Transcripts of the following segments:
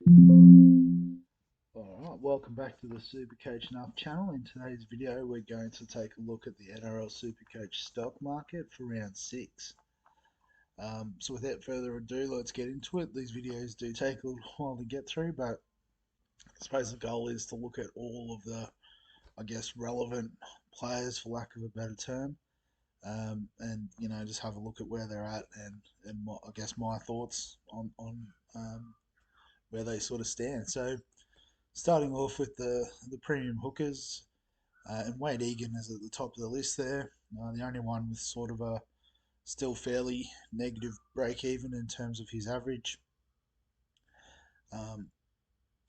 Alright, welcome back to the SuperCoach Enough channel. In today's video, we're going to take a look at the NRL SuperCoach stock market for round 6. So without further ado, let's get into it. These videos do take a little while to get through, but I suppose the goal is to look at all of the, relevant players, for lack of a better term, and just have a look at where they're at and my thoughts on where they sort of stand. So starting off with the premium hookers, and Wade Egan is at the top of the list there. The only one with sort of a still fairly negative break even in terms of his average. Um,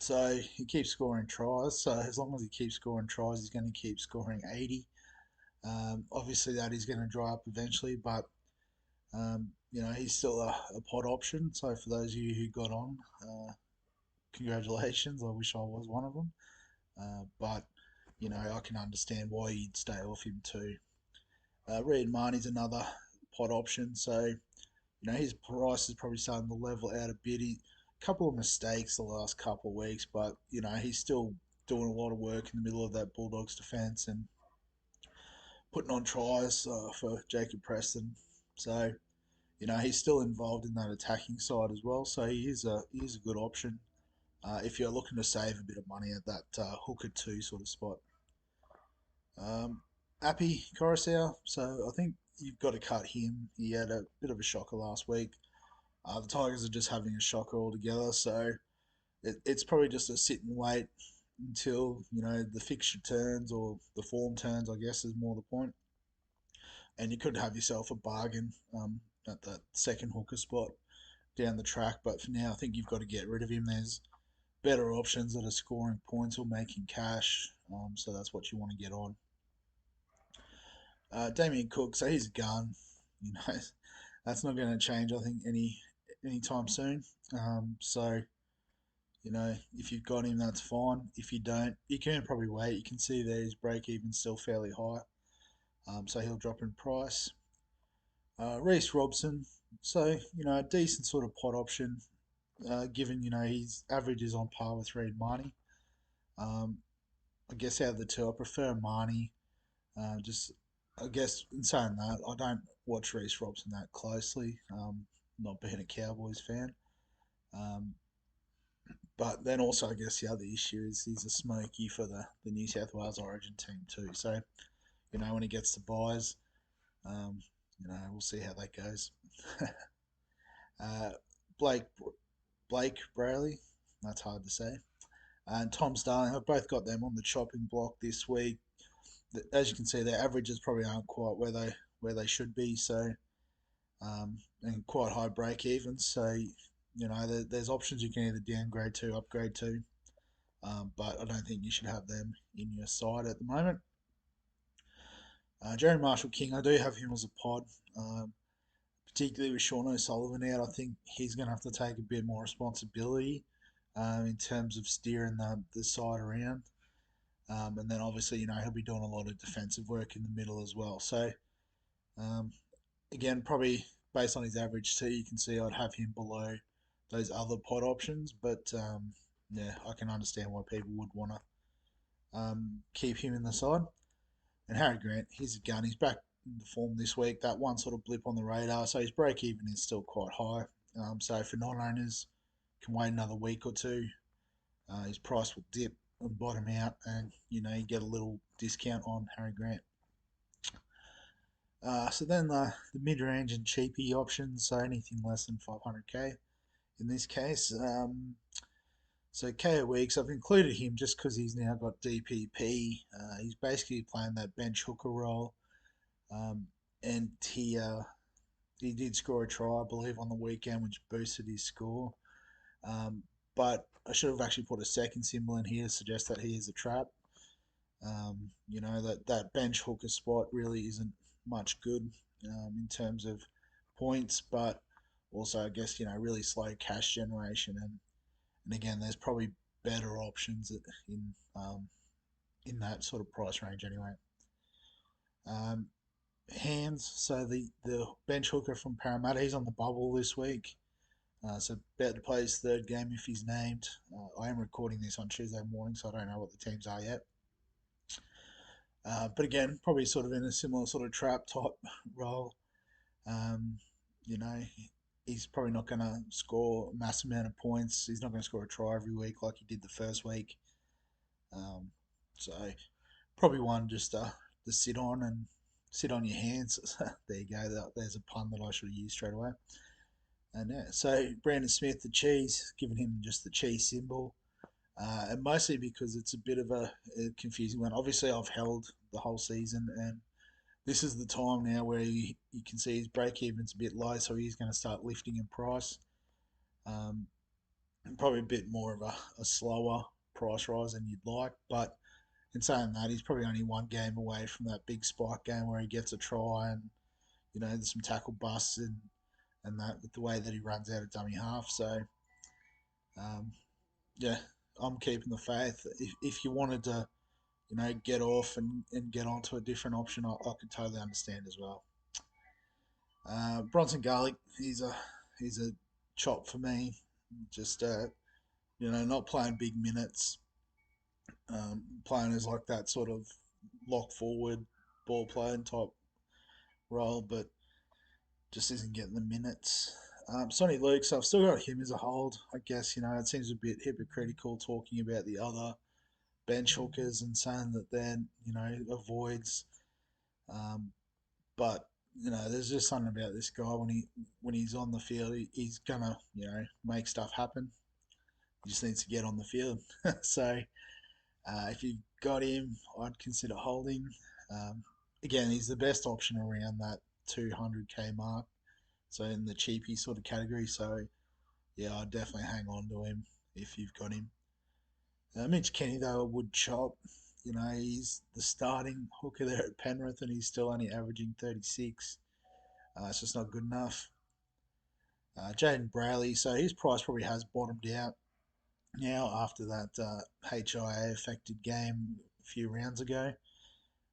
so he keeps scoring tries. So as long as he keeps scoring tries, he's going to keep scoring 80. Obviously, that is going to dry up eventually, but he's still a pot option. So for those of you who got on, congratulations. I wish I was one of them. But I can understand why you'd stay off him too. Reed Marnie's another pot option, so his price is probably starting to level out a bit. A couple of mistakes the last couple of weeks, but he's still doing a lot of work in the middle of that Bulldogs defence and putting on tries for Jacob Preston. So he's still involved in that attacking side as well. So he is a good option if you're looking to save a bit of money at that hooker two sort of spot. Appy Coruscant, so I think you've got to cut him. He had a bit of a shocker last week. The Tigers are just having a shocker altogether, so it's probably just a sit and wait until the fixture turns or the form turns. I guess is more the point. And you could have yourself a bargain at that second hooker spot down the track, but for now, I think you've got to get rid of him. There's better options that are scoring points or making cash, so that's what you want to get on. Damien Cook, so he's a gun. You know, that's not going to change. I think anytime soon. So if you've got him, that's fine. If you don't, you can probably wait. You can see there his break even still fairly high. So he'll drop in price. Reece Robson, so a decent sort of pot option, given his average is on par with Reed Marnie. Um, I guess out of the two, I prefer Marnie. Just I guess in saying that, I don't watch Reece Robson that closely, not being a Cowboys fan. Um, but then also, I guess the other issue is he's a smoky for the New South Wales Origin team too. So, when he gets the buys, um, we'll see how that goes. uh, Blake Blake Brayley, that's hard to say, and Tom Starling. I've both got them on the chopping block this week. As you can see, their averages probably aren't quite where they should be. So, and quite high break even. So, there's options you can either downgrade to, upgrade to, but I don't think you should have them in your side at the moment. Jerry Marshall King, I do have him as a pod, particularly with Sean O'Sullivan out. I think he's going to have to take a bit more responsibility in terms of steering the side around. And then obviously, he'll be doing a lot of defensive work in the middle as well. So, um, again, probably based on his average too, you can see I'd have him below those other pod options. But yeah, I can understand why people would want to keep him in the side. And Harry Grant, he's a gun. He's back in the form this week. That one sort of blip on the radar, so his break even is still quite high. So for non-owners, can wait another week or two. His price will dip and bottom out, and you get a little discount on Harry Grant. So then the mid-range and cheapy options, so anything less than 500k in this case. So KO Weeks, I've included him just because he's now got DPP. He's basically playing that bench hooker role, and he did score a try, I believe, on the weekend, which boosted his score. But I should have actually put a second symbol in here to suggest that he is a trap. That bench hooker spot really isn't much good in terms of points, but also I guess really slow cash generation, and again there's probably better options in that sort of price range anyway. Um, Hands, so the bench hooker from Parramatta, he's on the bubble this week. So about to play his third game if he's named. I am recording this on Tuesday morning, so I don't know what the teams are yet. But again, probably sort of in a similar sort of trap type role. Um, you know, he's probably not going to score a massive amount of points. He's not going to score a try every week like he did the first week. Um, so probably one just to sit on and sit on your hands. There you go. There's a pun that I should have used straight away. And yeah, so Brandon Smith, the cheese, giving him just the cheese symbol. And mostly because it's a bit of a confusing one. Obviously, I've held the whole season, and this is the time now where you can see his break even's a bit low, so he's going to start lifting in price. Um, Probably a bit more of a slower price rise than you'd like, but in saying that, he's probably only one game away from that big spike game where he gets a try and there's some tackle busts and that with the way that he runs out of dummy half. So um, yeah, I'm keeping the faith. If you wanted to get off and get onto a different option, I could totally understand as well. Bronson Garlic, he's a chop for me. Just not playing big minutes, playing as like that sort of lock forward, ball playing type role, but just isn't getting the minutes. Sonny Luke, so I've still got him as a hold. I guess it seems a bit hypocritical talking about the other bench hookers and saying that they're avoids. Um, but there's just something about this guy when he's on the field, he's gonna make stuff happen. He just needs to get on the field. So if you've got him, I'd consider holding. Um, Again, he's the best option around that 200k mark. So in the cheapy sort of category. So yeah, I'd definitely hang on to him if you've got him. Mitch Kenny though would chop. He's the starting hooker there at Penrith, and he's still only averaging 36. It's just not good enough. Jaden Brayley, so his price probably has bottomed out now after that HIA affected game a few rounds ago.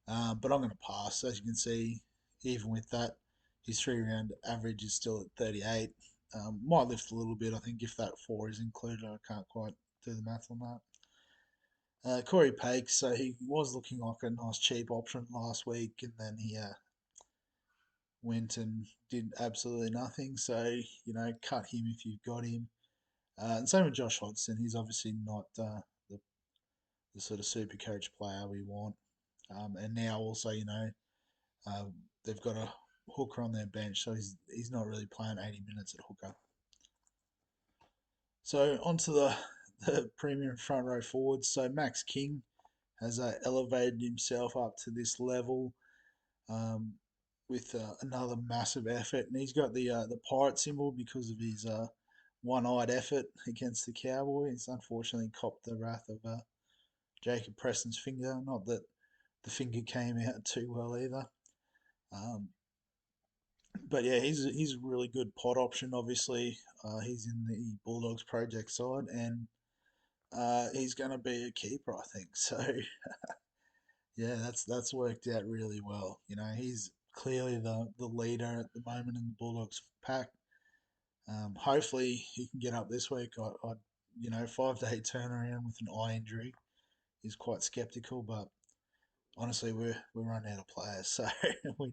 But I'm going to pass. As you can see, even with that, his 3 round average is still at 38. Might lift a little bit, I think, if that 4 is included. I can't quite do the math on that. Corey Pake, so he was looking like a nice cheap option last week, and then he went and did absolutely nothing. So, cut him if you've got him. And same with Josh Hodgson. He's obviously not the sort of super coach player we want. And now also, uh, they've got a hooker on their bench, so he's not really playing 80 minutes at hooker. So onto the premium front row forwards. So Max King has elevated himself up to this level um, with another massive effort, and he's got the pirate symbol because of his one-eyed effort against the Cowboys. Unfortunately, copped the wrath of Jacob Preston's finger. Not that the finger came out too well either. Um, but yeah, he's a really good pot option. Obviously, he's in the Bulldogs project side, and he's going to be a keeper, I think. So yeah, that's worked out really well. He's clearly the leader at the moment in the Bulldogs pack. Hopefully, he can get up this week. 5-day turnaround with an eye injury is quite skeptical, but honestly, we're running out of players, so we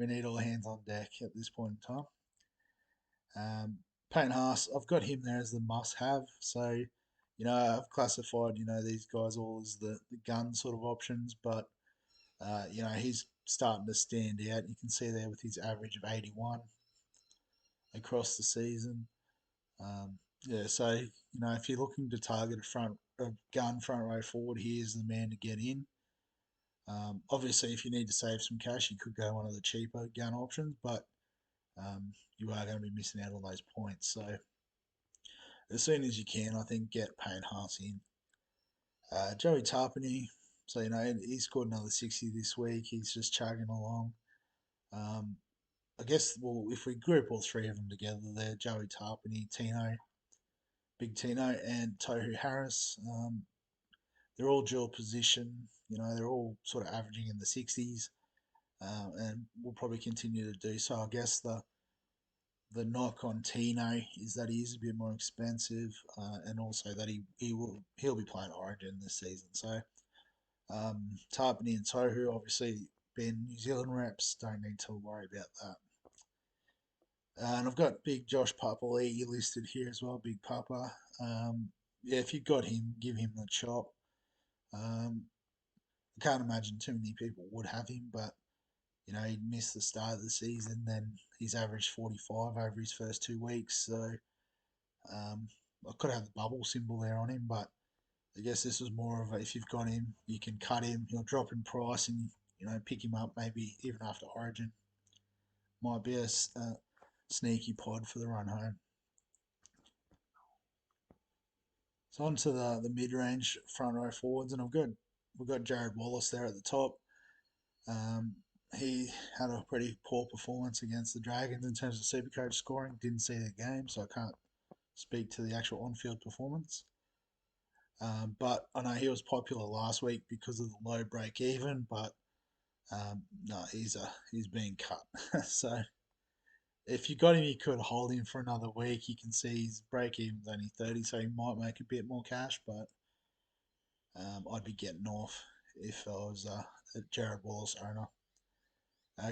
need all hands on deck at this point in time. Payne Haas, I've got him there as the must-have. So, I've classified these guys all as the gun sort of options, but he's starting to stand out. You can see there with his average of 81 across the season. Yeah, so if you're looking to target a gun front row forward, here's the man to get in. Obviously, if you need to save some cash, you could go one of the cheaper gun options, but you are going to be missing out on those points. So as soon as you can, I think get Payne Haas in. Joey Tarpany, so he scored another 60 this week. He's just chugging along. Um, I guess if we group all three of them together, they're Joey Tarpany, Big Tino, and Tohu Harris. They're all dual position. They're all sort of averaging in the 60s, and will probably continue to do so. I guess the knock on Tino is that he is a bit more expensive, and also that he'll be playing Origin this season. So Tarpany and Tohu obviously being New Zealand reps, don't need to worry about that. And I've got big Josh Papali'i listed here as well, Big Papa. Yeah, if you got him, give him the chop. Um, I can't imagine too many people would have him, but he missed the start of the season. Then he's averaged 45 over his first 2 weeks. So um, I could have the bubble symbol there on him, but I guess this was more of a, if you've got him, you can cut him. He'll drop in price, and pick him up maybe even after Origin. Might be a sneaky pod for the run home. So on to the mid range front row forwards, and we've got Jared Wallace there at the top. Um, he had a pretty poor performance against the Dragons in terms of Supercoach scoring. Didn't see the game, so I can't speak to the actual on-field performance. But I know he was popular last week because of the low break even. But no, he's being cut. So if you got him, you could hold him for another week. You can see his break even's only 30, so he might make a bit more cash. But I'd be getting off if I was a Jared Wallace owner.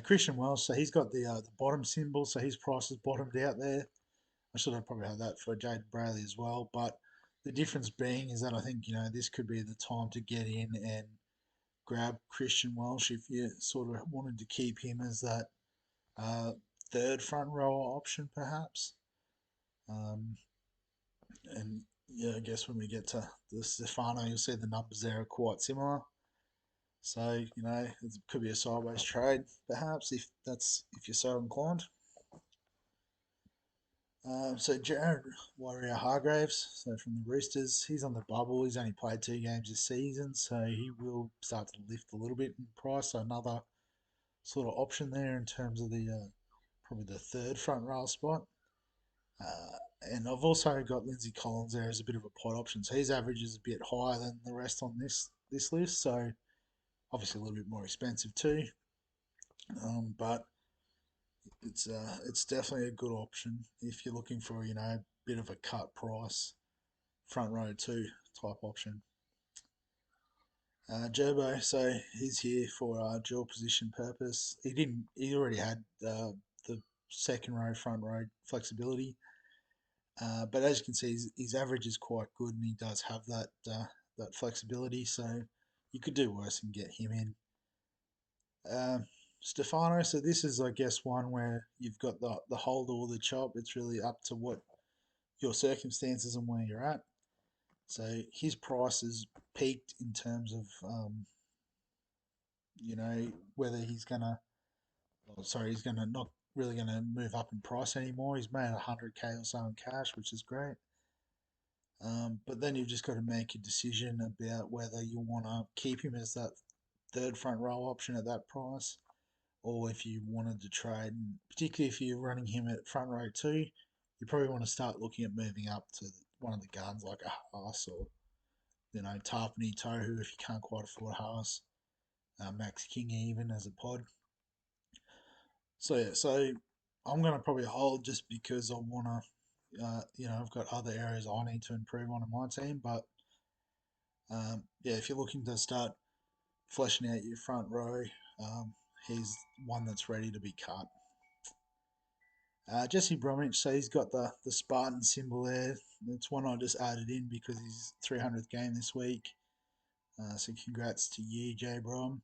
Christian Wells, so he's got the bottom symbol, so his price is bottomed out there. I should have probably had that for Jaden Brayley as well. But the difference being is that I think this could be the time to get in and grab Christian Welsh if you sort of wanted to keep him as that uh, third front rower option, perhaps. Um, and yeah, I guess when we get to the Stefano, you'll see the numbers there are quite similar. So it could be a sideways trade, perhaps if you're so inclined. So Jared Warrior Hargraves, so from the Roosters, he's on the bubble. He's only played 2 games this season, so he will start to lift a little bit in price. So another sort of option there in terms of the probably the third front row spot. And I've also got Lindsay Collins there as a bit of a pod option. So his average is a bit higher than the rest on this list. So obviously a little bit more expensive too. But it's definitely a good option if you're looking for a bit of a cut price front row two type option. Gerbo, so he's here for dual position purpose. He didn't. He already had the second row, front row flexibility, but as you can see, his average is quite good, and he does have that flexibility. So you could do worse and get him in. Stefano, so this is, I guess, one where you've got the hold or the chop. It's really up to what your circumstances and where you're at. So his price has peaked in terms of whether he's gonna not really gonna move up in price anymore. He's made 100K or so in cash, which is great. But then you've just got to make a decision about whether you want to keep him as that third front row option at that price, or if you wanted to trade. And particularly if you're running him at front row two, you probably want to start looking at moving up to one of the guns like a Haas or Tarpany Tohu if you can't quite afford Haas. Max King even as a pod. So yeah, so I'm gonna probably hold just because I wanna, I've got other areas I need to improve on in my team. But yeah, if you're looking to start fleshing out your front row, um, he's one that's ready to be cut. Jesse Bromwich, so he's got the Spartan symbol there. It's one I just added in because he's 300th game this week. So congrats to you, J Brom.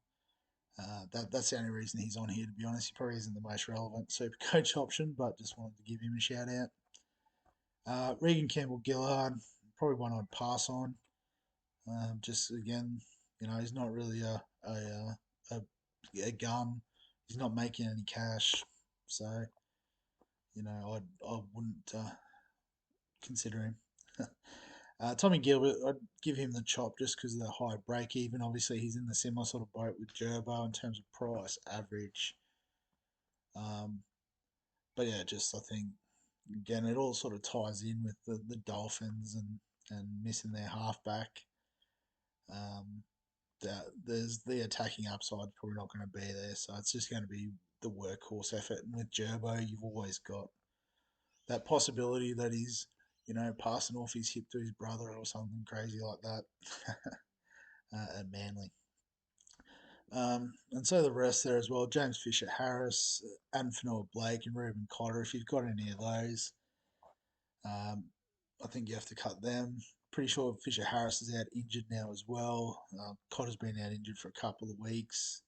That's the only reason he's on here, to be honest. He probably isn't the most relevant super coach option, but just wanted to give him a shout out. Regan Campbell Gillard, probably one I'd pass on. Just again, he's not really a gun. He's not making any cash, so I wouldn't consider him. Tommy Gilbert, I'd give him the chop just because of the high break even. Obviously, he's in the similar sort of boat with Gerbo in terms of price average. Um, but yeah, just I think again it all sort of ties in with the Dolphins and missing their halfback. Um, there's the attacking upside probably not going to be there, so it's just going to be the workhorse effort. And with Gerbo, you've always got that possibility that he's, passing off his hip to his brother or something crazy like that at Manly. And so the rest there as well: James Fisher Harris, Adam Fanua Blake, and Reuben Cotter. If you've got any of those, um, I think you have to cut them. Pretty sure Fisher Harris is out injured now as well. Cotter's been out injured for a couple of weeks.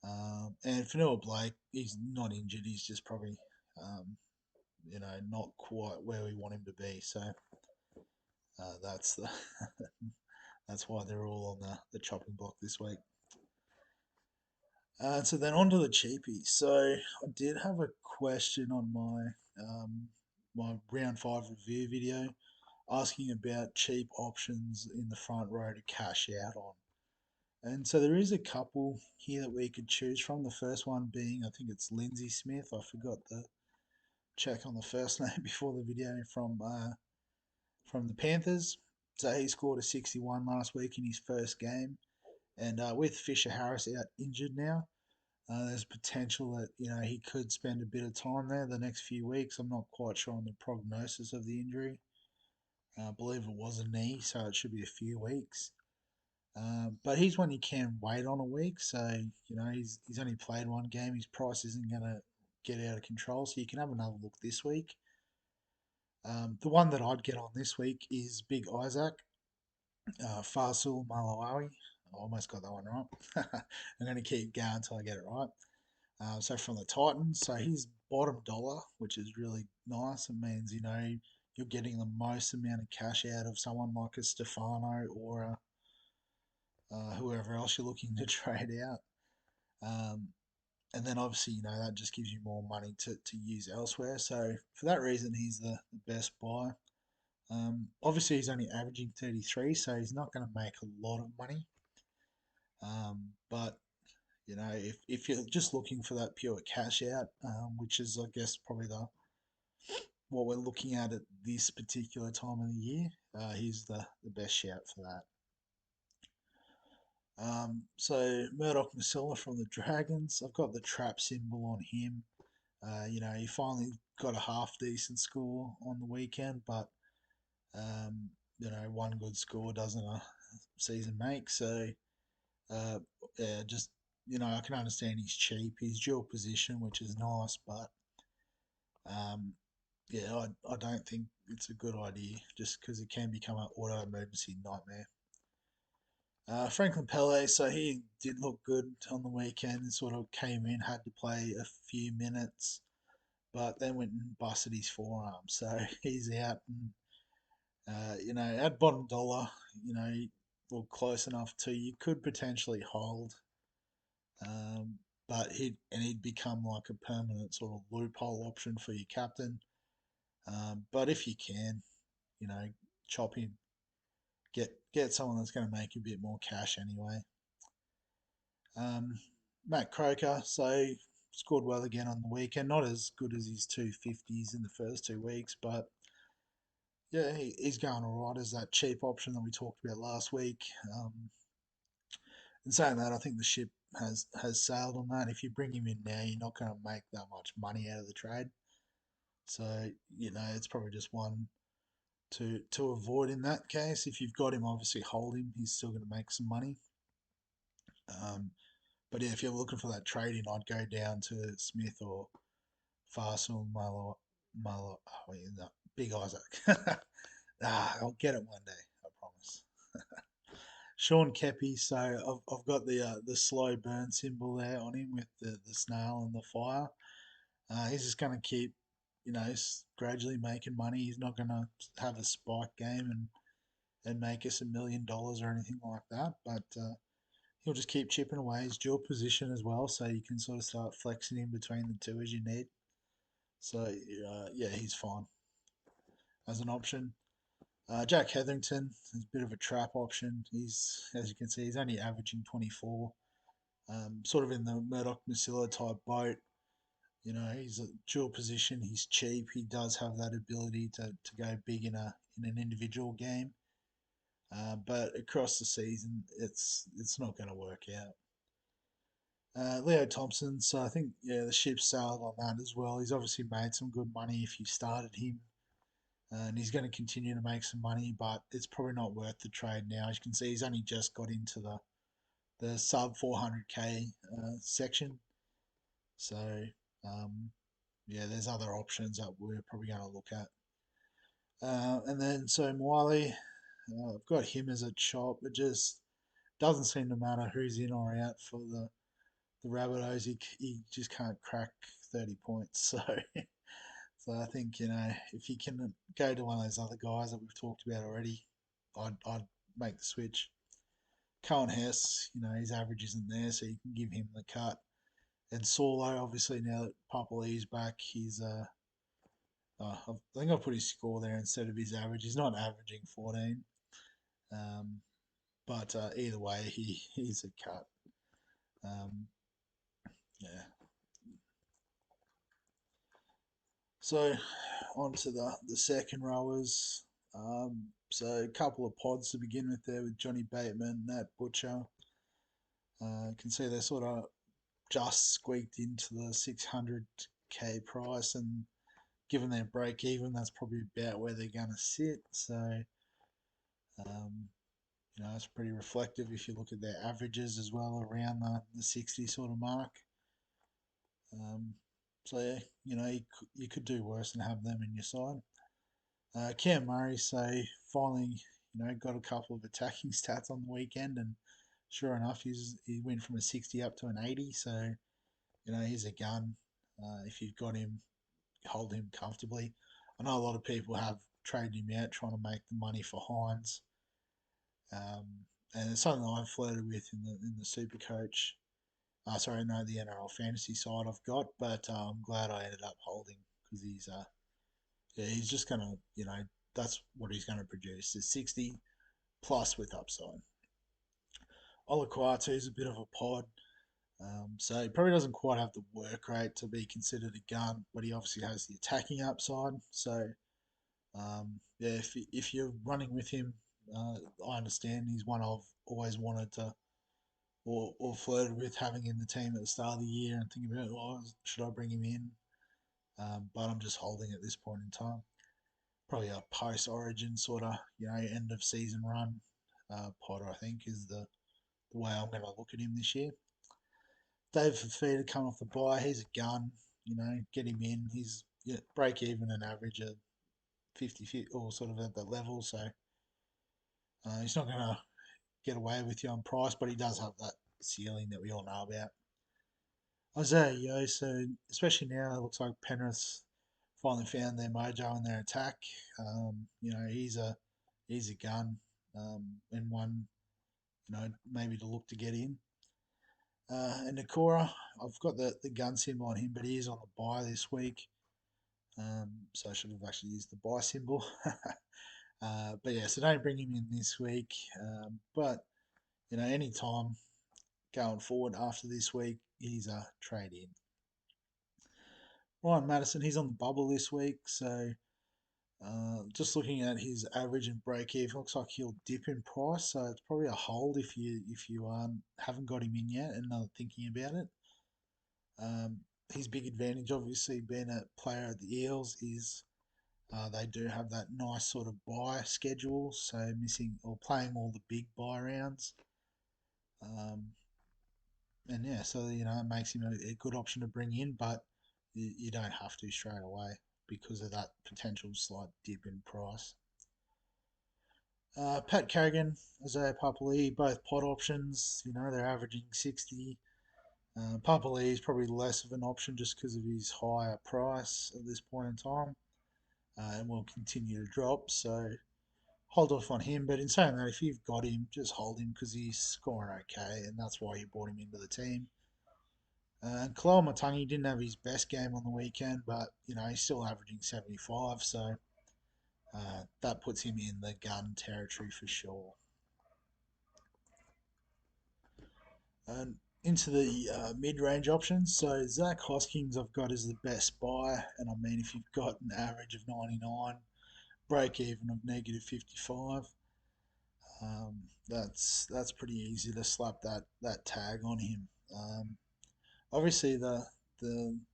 And Fanua Blake, he's not injured. He's just probably, um, not quite where we want him to be. So that's the that's why they're all on the chopping block this week. So then on to the cheapies. So I did have a question on my round five review video asking about cheap options in the front row to cash out on. And so there is a couple here that we could choose from. The first one being, I think it's Lindsay Smith. I forgot the check on the first name before the video from the Panthers. So he scored a 61 last week in his first game, and with Fisher Harris out injured now, there's potential that he could spend a bit of time there the next few weeks. I'm not quite sure on the prognosis of the injury. I believe it was a knee, so it should be a few weeks. But he's one you can wait on a week. So he's only played one game. His price isn't going to get out of control. So you can have another look this week. The one that I'd get on this week is Big Isaac, Fasil Malawi. I almost got that one right. I'm going to keep going until I get it right. So from the Titans, so he's bottom dollar, which is really nice. It means you're getting the most amount of cash out of someone like a Stefano or whoever else you're looking to trade out. Um, and then obviously that just gives you more money to use elsewhere. So for that reason, he's the best buy. Obviously, he's only averaging 33, so he's not going to make a lot of money. But if you're just looking for that pure cash out, which is, I guess, probably what we're looking at this particular time of the year, he's the best shout for that. So Murdoch Masilla from the Dragons, I've got the trap symbol on him. He finally got a half decent score on the weekend, but um, one good score doesn't a season make. So yeah, just I can understand he's cheap. He's dual position, which is nice, but um, yeah, I don't think it's a good idea just because it can become an auto emergency nightmare. Franklin Pele, so he did look good on the weekend. Sort of came in, had to play a few minutes, but then went and busted his forearm, so he's out. And at bottom dollar, or close enough to you could potentially hold, but he'd become like a permanent sort of loophole option for your captain. But if you can, you know, chop him, get someone that's going to make a bit more cash anyway. Matt Croker, so scored well again on the weekend. Not as good as his 250s in the first 2 weeks, but yeah, he's going all right as that cheap option that we talked about last week. In saying that, I think the ship has sailed on that. If you bring him in now, you're not going to make that much money out of the trade. So it's probably just one to avoid in that case. If you've got him, obviously hold him. He's still going to make some money. But yeah, if you're looking for that trading, I'd go down to Smith or Farsal, Big Isaac. I'll get it one day, I promise. Sean Kepi, so I've got the slow burn symbol there on him with the snail and the fire. He's just going to keep, gradually making money. He's not going to have a spike game and make us $1 million or anything like that. But he'll just keep chipping away. He's dual position as well, so you can sort of start flexing in between the two as you need. So yeah, he's fine as an option. Jack Hetherington is a bit of a trap option. He's, as you can see, he's only averaging 24. Sort of in the Murdoch Masilla type boat. He's a dual position. He's cheap. He does have that ability to go big in an individual game. But across the season, it's not going to work out. Leo Thompson. So I think yeah, the ship sailed on that as well. He's obviously made some good money if you started him, and he's going to continue to make some money, but it's probably not worth the trade now. As you can see, he's only just got into the sub 400k section. So yeah, there's other options that we're probably going to look at. And then so Miley, I've got him as a chop. It just doesn't seem to matter who's in or out for the Rabbitohs. He just can't crack 30 points. So I think if you can go to one of those other guys that we've talked about already, I'd make the switch. Cohen Hess, his average isn't there, so you can give him the cut. And Solo, obviously now that Papali's back, I think I put his score there instead of his average. He's not averaging 14. Um, but either way, he's a cut. Um, yeah. So on to the second rowers. So a couple of pods to begin with there with Johnny Bateman, Nat Butcher. You can see they're sort of just squeaked into the 600k price, and given their break even, that's probably about where they're going to sit. So um, it's pretty reflective if you look at their averages as well around the 60 sort of mark. Um, so yeah, you could do worse than have them in your side. Cam Murray, so finally, got a couple of attacking stats on the weekend, and sure enough, he went from a 60 up to an 80. So he's a gun. If you've got him, hold him comfortably. I know a lot of people have traded him out trying to make the money for Hines, and it's something I've flirted with in the SuperCoach. Sorry, no, the NRL fantasy side I've got, but I'm glad I ended up holding because yeah, he's just gonna, that's what he's gonna produce is 60 plus with upside. Olaquatu is a bit of a pod, so he probably doesn't quite have the work rate to be considered a gun, but he obviously has the attacking upside. So yeah, if you're running with him, I understand he's one I've always wanted to or flirted with having in the team at the start of the year and thinking about, should I bring him in? But I'm just holding at this point in time. Probably a post Origin sort of end of season run Potter. I think is the way I'm going to look at him this year. Dave Fafita coming off the bye, he's a gun. Get him in. He's break even and average at 50 or sort of at that level. So he's not going to get away with you on price, but he does have that ceiling that we all know about. Isaiah Yo, so especially now, it looks like Penrith finally found their mojo in their attack. He's a gun, and one maybe to look to get in. And Nakora, I've got the gun symbol on him, but he is on the buy this week. So I should have actually used the buy symbol. But yeah, so don't bring him in this week. But any time going forward after this week, he's a trade in. Ryan Madison, he's on the bubble this week, so just looking at his average and break even, looks like he'll dip in price. So it's probably a hold if you haven't got him in yet and are thinking about it. His big advantage, obviously, being a player at the Eels, is they do have that nice sort of buy schedule. So missing or playing all the big buy rounds. And yeah, so it makes him a good option to bring in, but you don't have to straight away because of that potential slight dip in price. Pat Carrigan, Isaiah Papali, both pot options. They're averaging 60. Papali is probably less of an option just because of his higher price at this point in time, and will continue to drop. So hold off on him. But in saying that, if you've got him, just hold him because he's scoring okay, and that's why you brought him into the team. Kalal Matangi didn't have his best game on the weekend, but he's still averaging 75, so that puts him in the gun territory for sure. And into the mid-range options, so Zach Hoskins I've got as the best buy, and I mean if you've got an average of 99, break even of negative 55, that's pretty easy to slap that tag on him. Obviously, the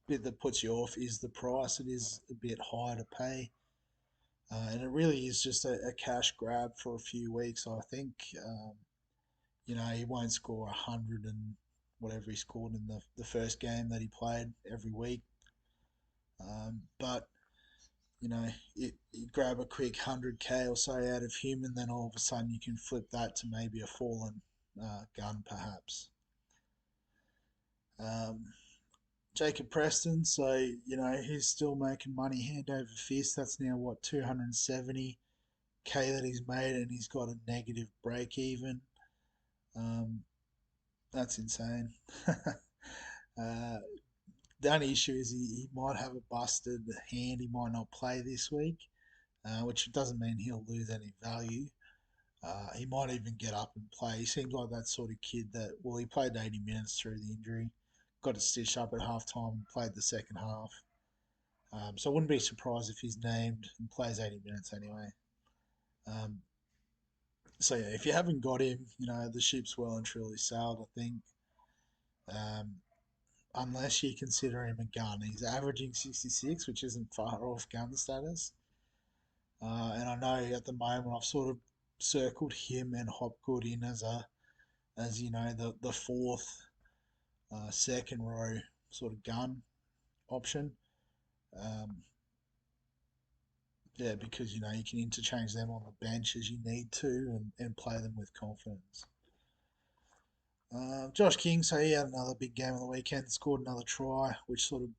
bit that puts you off is the price. It is a bit high to pay, and it really is just a cash grab for a few weeks. I think he won't score 100 and whatever he scored in the first game that he played every week, but you grab a quick 100k or so out of him, and then all of a sudden you can flip that to maybe a fallen gun, perhaps. Um, Jacob Preston, so he's still making money hand over fist. That's now what 270k that he's made, and he's got a negative break even. Um, that's insane. The only issue is he might have a busted hand. He might not play this week, which doesn't mean he'll lose any value. He might even get up and play. He seems like that sort of kid that, well, he played 80 minutes through the injury, got it stitched up at half time and played the second half. So I wouldn't be surprised if he's named and plays 80 minutes anyway. Um, so yeah, if you haven't got him, the ship's well and truly sailed, I think. Um, unless you consider him a gun. He's averaging 66, which isn't far off gun status. And I know at the moment I've sort of circled him and Hopgood in as the fourth second row sort of gun option. Um, yeah, because you can interchange them on the bench as you need to and play them with confidence. Josh King, so he had another big game on the weekend, scored another try, which sort of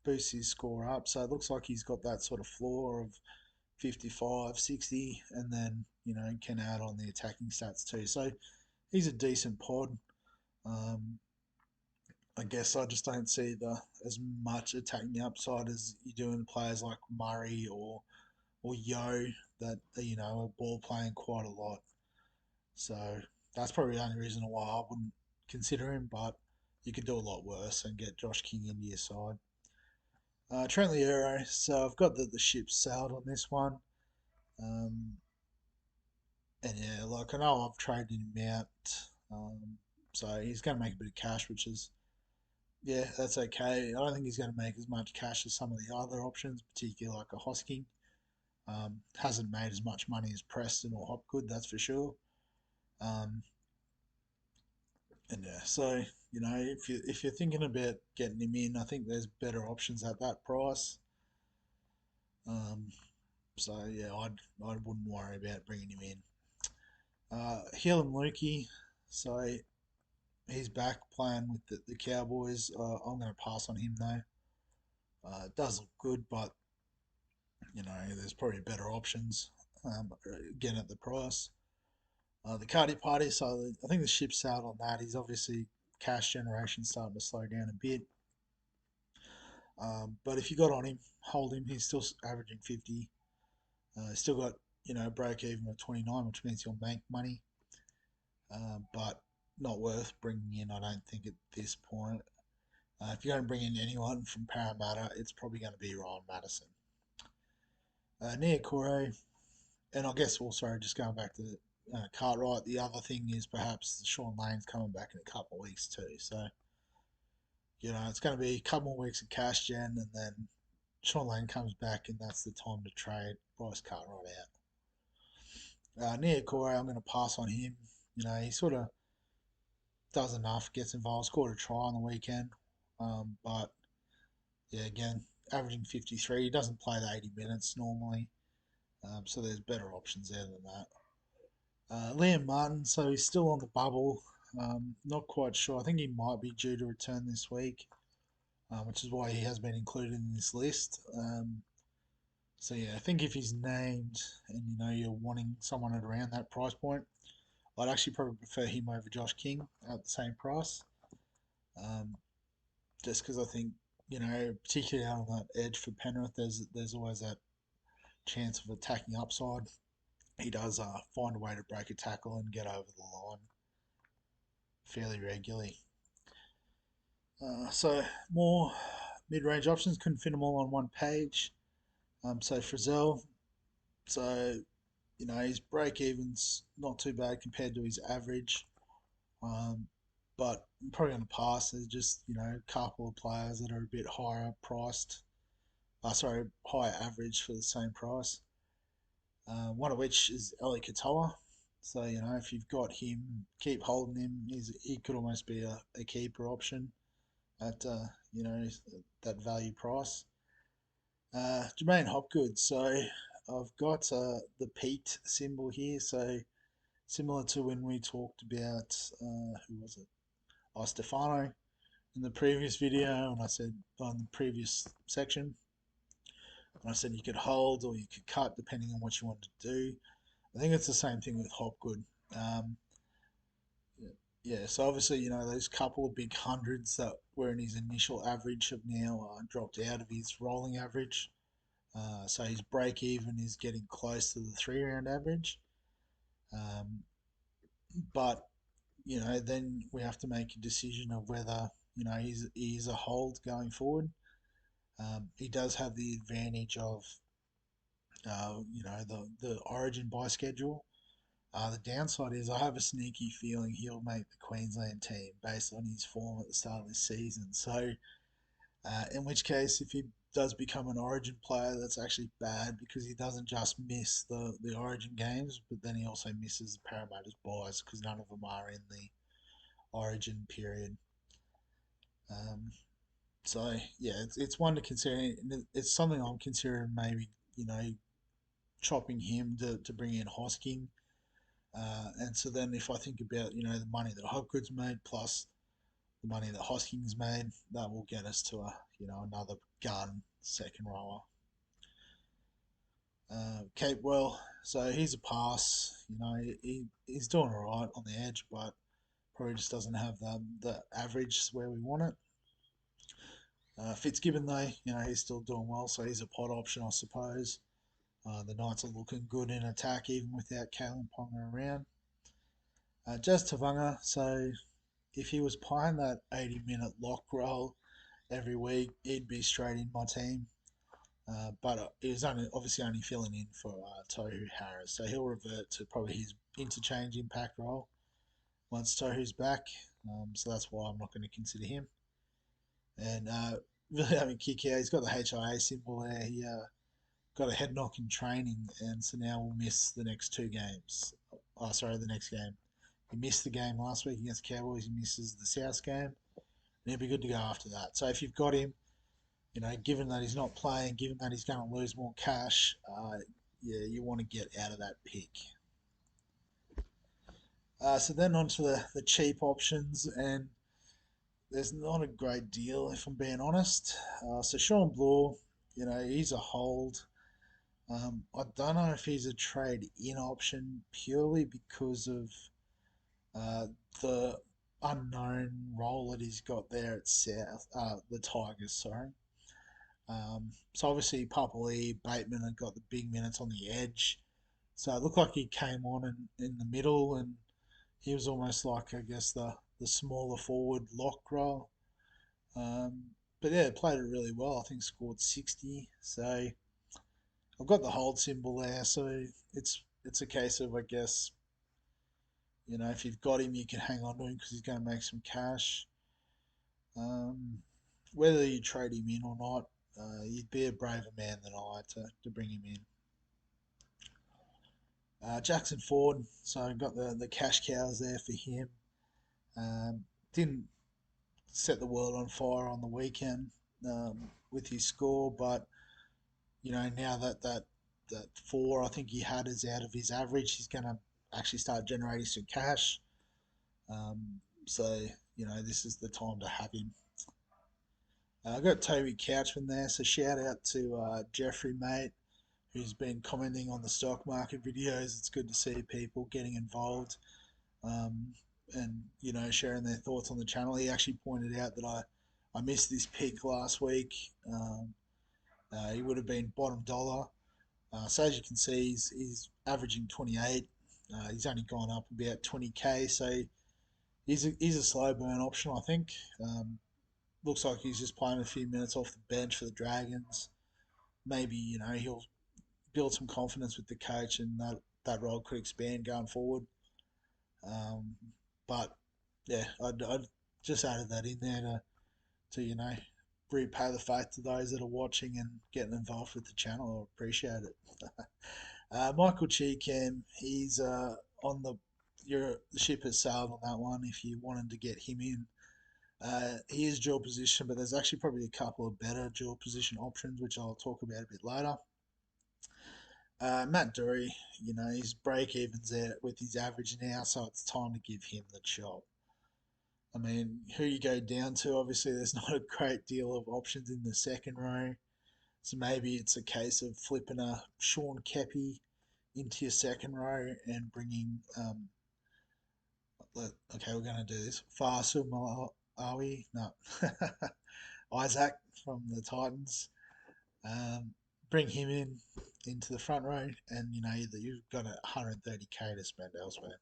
boosts his score up. So it looks like he's got that sort of floor of 55, 60, and then can add on the attacking stats too. So he's a decent pod. Um, I guess I just don't see the as much attacking upside as you do in players like Murray or Yo that are ball playing quite a lot. So that's probably the only reason why I wouldn't consider him. But you could do a lot worse and get Josh King into your side. Trent Liero, so I've got the ship sailed on this one. Um, and yeah, like I know I've traded him out, um, so he's going to make a bit of cash, which is yeah, that's okay. I don't think he's going to make as much cash as some of the other options, particularly like a Hosking. Hasn't made as much money as Preston or Hopgood, that's for sure. Um, and yeah, so if you're thinking about getting him in, I think there's better options at that price. Um, so yeah, I wouldn't worry about bringing him in. Hill and Lukey, so he's back playing with the Cowboys. I'm going to pass on him though. It does look good, but there's probably better options. Again at the price. The Cardi Party, so I think the ship's out on that. He's obviously cash generation starting to slow down a bit. But if you got on him, hold him. He's still averaging 50. Still got break even at 29, which means he'll make money. But not worth bringing in, I don't think, at this point. If you're going to bring in anyone from Parramatta, it's probably going to be Ryan Madison. Nia Kore, and I guess also just going back to Cartwright, the other thing is perhaps Sean Lane's coming back in a couple of weeks too. So, it's going to be a couple more weeks of cash gen, and then Sean Lane comes back, and that's the time to trade Bryce Cartwright out. Nia Kore, I'm going to pass on him. He sort of does enough, gets involved, scored a try on the weekend. But yeah, again, averaging 53. He doesn't play the 80 minutes normally. So there's better options there than that. Liam Martin, so he's still on the bubble. Not quite sure. I think he might be due to return this week, which is why he has been included in this list. So yeah, I think if he's named and you're wanting someone at around that price point, I'd actually probably prefer him over Josh King at the same price. Um, just because I think particularly out on that edge for Penrith, there's always that chance of attacking upside. He does find a way to break a tackle and get over the line fairly regularly. So more mid-range options, couldn't fit them all on one page. So Frizzell, so his break even's not too bad compared to his average. Um, but probably going to pass. There's just a couple of players that are a bit higher priced. Sorry, higher average for the same price. One of which is Eli Katoa. So if you've got him, keep holding him. He could almost be a keeper option at that value price. Jermaine Hopgood. So I've got the peaked symbol here. So similar to when we talked about who was it? Oh, Stefano in the previous video, and I said on the previous section, and I said you could hold or you could cut depending on what you want to do. I think it's the same thing with Hopgood. Um, yeah, so obviously, those couple of big hundreds that were in his initial average have now dropped out of his rolling average. So his break even is getting close to the 3 round average. Um, but, then we have to make a decision of whether, he's a hold going forward. He does have the advantage of, the origin by schedule. The downside is I have a sneaky feeling he'll make the Queensland team based on his form at the start of this season. So, in which case, if he does become an Origin player, that's actually bad because he doesn't just miss the Origin games, but then he also misses the Parramatta's buys because none of them are in the Origin period. Um, so yeah, it's one to consider. It's something I'm considering maybe chopping him to bring in Hosking. And so then if I think about the money that Hopgood's made plus the money that Hosking's made, that will get us to another gun second rower. Capewell, so he's a pass. He's doing all right on the edge, but probably just doesn't have the average where we want it. Fitzgibbon though, he's still doing well, so he's a pot option, I suppose. The Knights are looking good in attack even without Kalen Ponga around. Just Tavanga, so if he was playing that 80-minute lock role every week, he'd be straight in my team. But he was obviously only filling in for Tohu Harris, so he'll revert to probably his interchange impact role once Tohu's back. So that's why I'm not going to consider him. And really having kick out, he's got the HIA symbol there. He got a head knock in training, and so now we'll miss the next 2 games. Oh, sorry, the next game. He missed the game last week against Cowboys. He misses the South game. And he'll be good to go after that. So if you've got him, given that he's not playing, given that he's going to lose more cash, yeah, you want to get out of that pick. So then on to the cheap options, and there's not a great deal if I'm being honest. So Sean Bloor, he's a hold. I don't know if he's a trade in option purely because of uh, the unknown role that he's got there at South, the Tigers, sorry. So obviously Papali, Bateman had got the big minutes on the edge. So it looked like he came on in the middle and he was almost like, I guess, the smaller forward lock role. But yeah, played it really well. I think scored 60. So I've got the hold symbol there. So it's a case of, I guess, if you've got him, you can hang on to him because he's going to make some cash. Um, Whether you trade him in or not, you'd be a braver man than I to bring him in. Jackson Ford, so I got the cash cows there for him. Didn't set the world on fire on the weekend with his score, but now that 4 I think he had is out of his average, he's going to actually start generating some cash. So this is the time to have him. I got Toby Couchman there, so shout out to Jeffrey, mate, who's been commenting on the stock market videos. It's good to see people getting involved um, and sharing their thoughts on the channel. He actually pointed out that I missed this pick last week. He would have been bottom dollar. So as you can see, he's averaging 28. He's only gone up about 20k, so he's a slow burn option, I think. Looks like he's just playing a few minutes off the bench for the Dragons. Maybe he'll build some confidence with the coach, and that role could expand going forward. But yeah, I'd just added that in there to repay the fact to those that are watching and getting involved with the channel. I appreciate it. Michael Cheekham, he's on the ship has sailed on that one. If you wanted to get him in, he is dual position, but there's actually probably a couple of better dual position options, which I'll talk about a bit later. Matt Dury, his break even's there with his average now, so it's time to give him the job. I mean, who you go down to, obviously, there's not a great deal of options in the second row. So maybe it's a case of flipping a Sean Keppie into your second row and bringing, okay, we're going to do this. Fasu Malawi, no, Isaac from the Titans. Um, Bring him into the front row, and you've got 130k to spend elsewhere.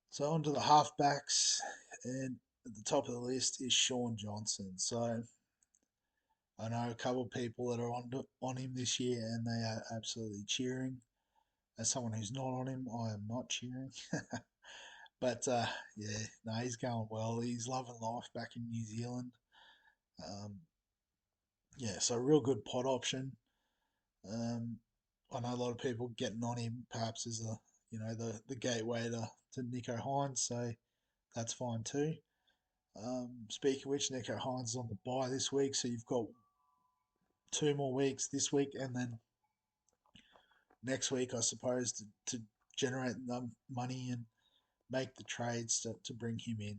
So on to the halfbacks, and at the top of the list is Sean Johnson. So I know a couple of people that are on him this year, and they are absolutely cheering. As someone who's not on him, I am not cheering. But yeah, no, he's going well. He's loving life back in New Zealand. Um, yeah, so real good pot option. Um, I know a lot of people getting on him perhaps as the gateway to Nico Hines, so that's fine too. Speaking of which, Nico Hines is on the bye this week, so you've got 2 more weeks this week and then next week, I suppose, to generate the money and make the trades to bring him in.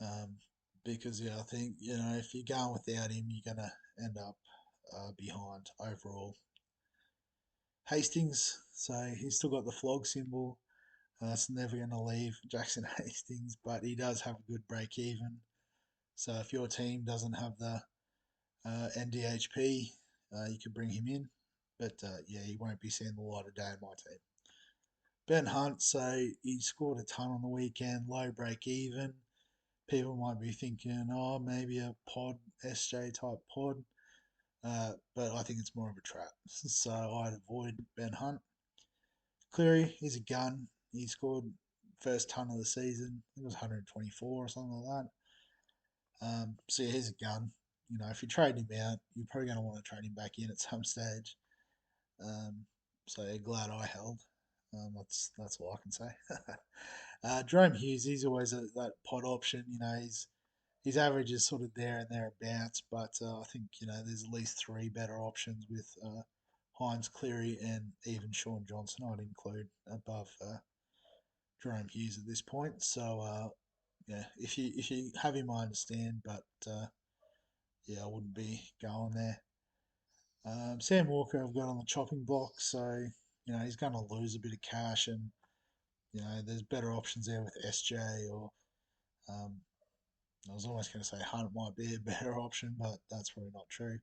Um, because yeah, I think if you're going without him, you're gonna end up behind overall. Hastings, so he's still got the flog symbol. That's never going to leave Jackson Hastings, but he does have a good break even. So if your team doesn't have the NDHP, you could bring him in. But yeah, he won't be seeing the light of day in my team. Ben Hunt, so he scored a ton on the weekend, low break even. People might be thinking, oh, maybe a pod, SJ type pod. But I think it's more of a trap. So I'd avoid Ben Hunt. Cleary, he's a gun. He scored first ton of the season. I think it was 124 or something like that. So yeah, he's a gun. If you trade him out, you're probably going to want to trade him back in at some stage. So yeah, glad I held. That's all I can say. Jerome Hughes, he's always that pot option. His average is sort of there and thereabouts, but I think there's at least three better options with Hines, Cleary, and even Sean Johnson. I'd include above Jerome Hughes at this point. So yeah, if you have him, I understand, but yeah, I wouldn't be going there. Sam Walker, I've got on the chopping block, so he's going to lose a bit of cash, and there's better options there with SJ or um, I was almost going to say Hunt might be a better option, but that's probably not true.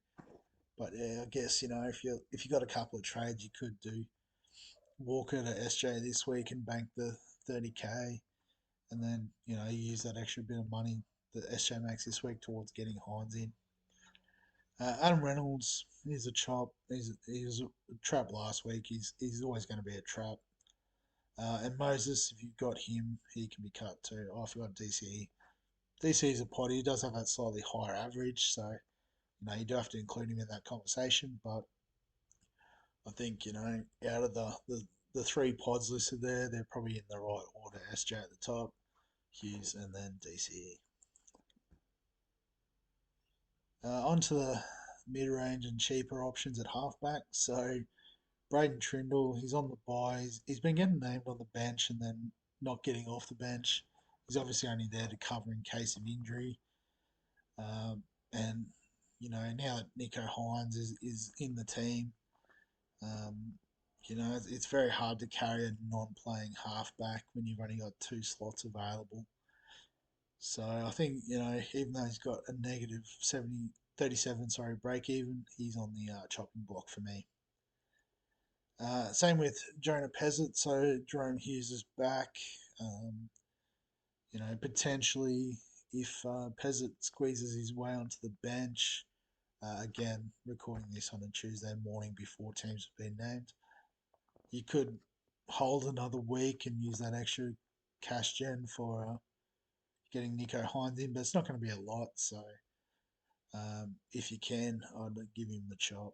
But yeah, I guess if you got a couple of trades, you could do Walker to SJ this week and bank the 30k, and then you use that extra bit of money that SJ makes this week towards getting Hines in. Adam Reynolds, he's a chop. He was a trap last week. He's always going to be a trap. And Moses, if you've got him, he can be cut too. Oh, I forgot DCE. DCE is a potty. He does have that slightly higher average, so you do have to include him in that conversation. But I think out of the three pods listed there, they're probably in the right order. SJ at the top, Hughes, and then DCE. On to the mid-range and cheaper options at halfback. So Braden Trindle, he's on the bye. He's been getting named on the bench and then not getting off the bench. He's obviously only there to cover in case of injury. And now that Nico Hines is in the team, um, it's very hard to carry a non-playing halfback when you've only got two slots available. So I think even though he's got a negative 37, sorry, break even, he's on the chopping block for me. Same with Jonah Pezzett. So Jerome Hughes is back. Um, potentially if Pezzett squeezes his way onto the bench, again, recording this on a Tuesday morning before teams have been named, you could hold another week and use that extra cash gen for getting Nico Hines in, but it's not going to be a lot. So if you can, I'd give him the chop.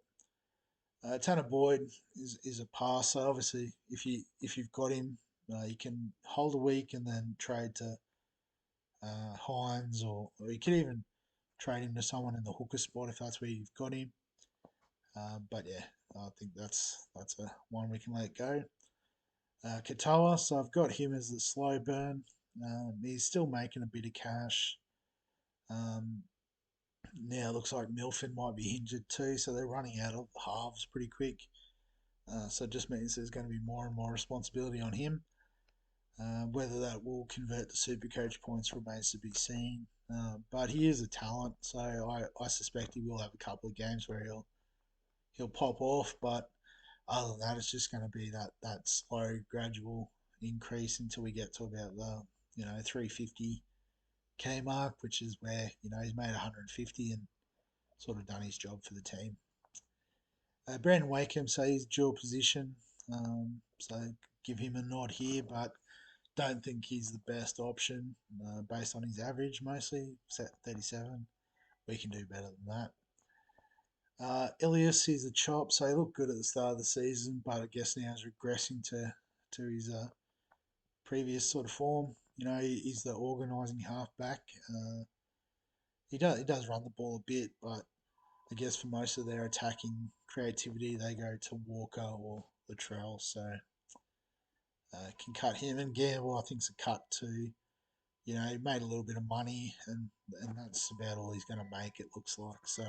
Tanner Boyd is a pass. So obviously, if you've got him, you can hold a week and then trade to Hines, or you could even trade him to someone in the hooker spot if that's where you've got him. But yeah, I think that's a one we can let go. Katoa, so I've got him as the slow burn. He's still making a bit of cash. Um, Now it looks like Milford might be injured too, so they're running out of halves pretty quick. So it just means there's going to be more and more responsibility on him. Whether that will convert to Supercoach points remains to be seen. But he is a talent, so I suspect he will have a couple of games where he'll pop off. But other than that, it's just going to be that slow, gradual increase until we get to about the 350K mark, which is where he's made 150 and sort of done his job for the team. Brandon Wakeham, so he's dual position, so give him a nod here, but don't think he's the best option based on his average mostly, set 37. We can do better than that. Elias is a chop, so he looked good at the start of the season, but I guess now he's regressing to his previous sort of form. He's the organising halfback. He does run the ball a bit, but I guess for most of their attacking creativity, they go to Walker or Latrell, so can cut him. And Gamble, I think, is a cut too. He made a little bit of money, and that's about all he's going to make, it looks like. So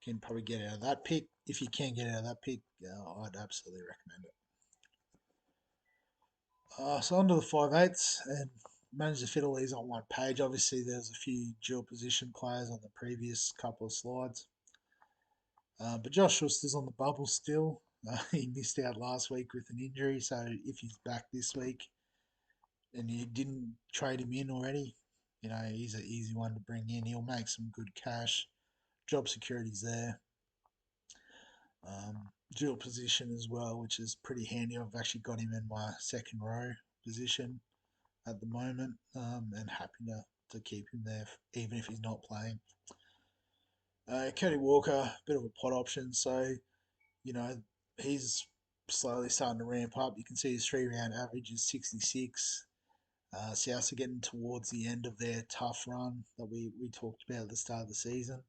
can probably get out of that pick. If you can get out of that pick, I'd absolutely recommend it. So on to the 5/8s, and managed to fit all these on one page. Obviously, there's a few dual position players on the previous couple of slides. But Josh Schuster's on the bubble still. He missed out last week with an injury, so if he's back this week and you didn't trade him in already, he's an easy one to bring in. He'll make some good cash. Job security's there. Dual position as well, which is pretty handy. I've actually got him in my second row position at the moment, and happy to keep him there even if he's not playing. Cody Walker, bit of a pot option, so you know he's slowly starting to ramp up. You can see his 3 round average is 66. Souths are getting towards the end of their tough run that we talked about at the start of the season.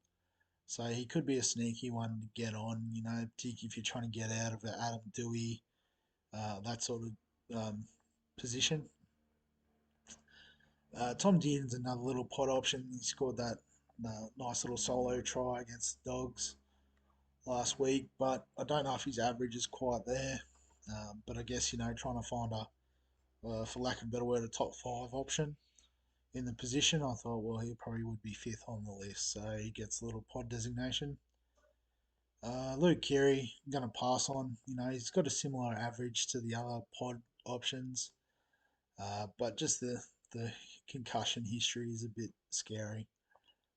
So he could be a sneaky one to get on, particularly if you're trying to get out of Adam Dewey, that sort of position. Tom Dearden's another little pot option. He scored that nice little solo try against the Dogs last week, but I don't know if his average is quite there. But I guess, trying to find for lack of a better word, a top 5 option in the position, I thought, well, he probably would be 5th on the list, so he gets a little pod designation. Luke Keary, I'm going to pass on. He's got a similar average to the other pod options, but just the concussion history is a bit scary.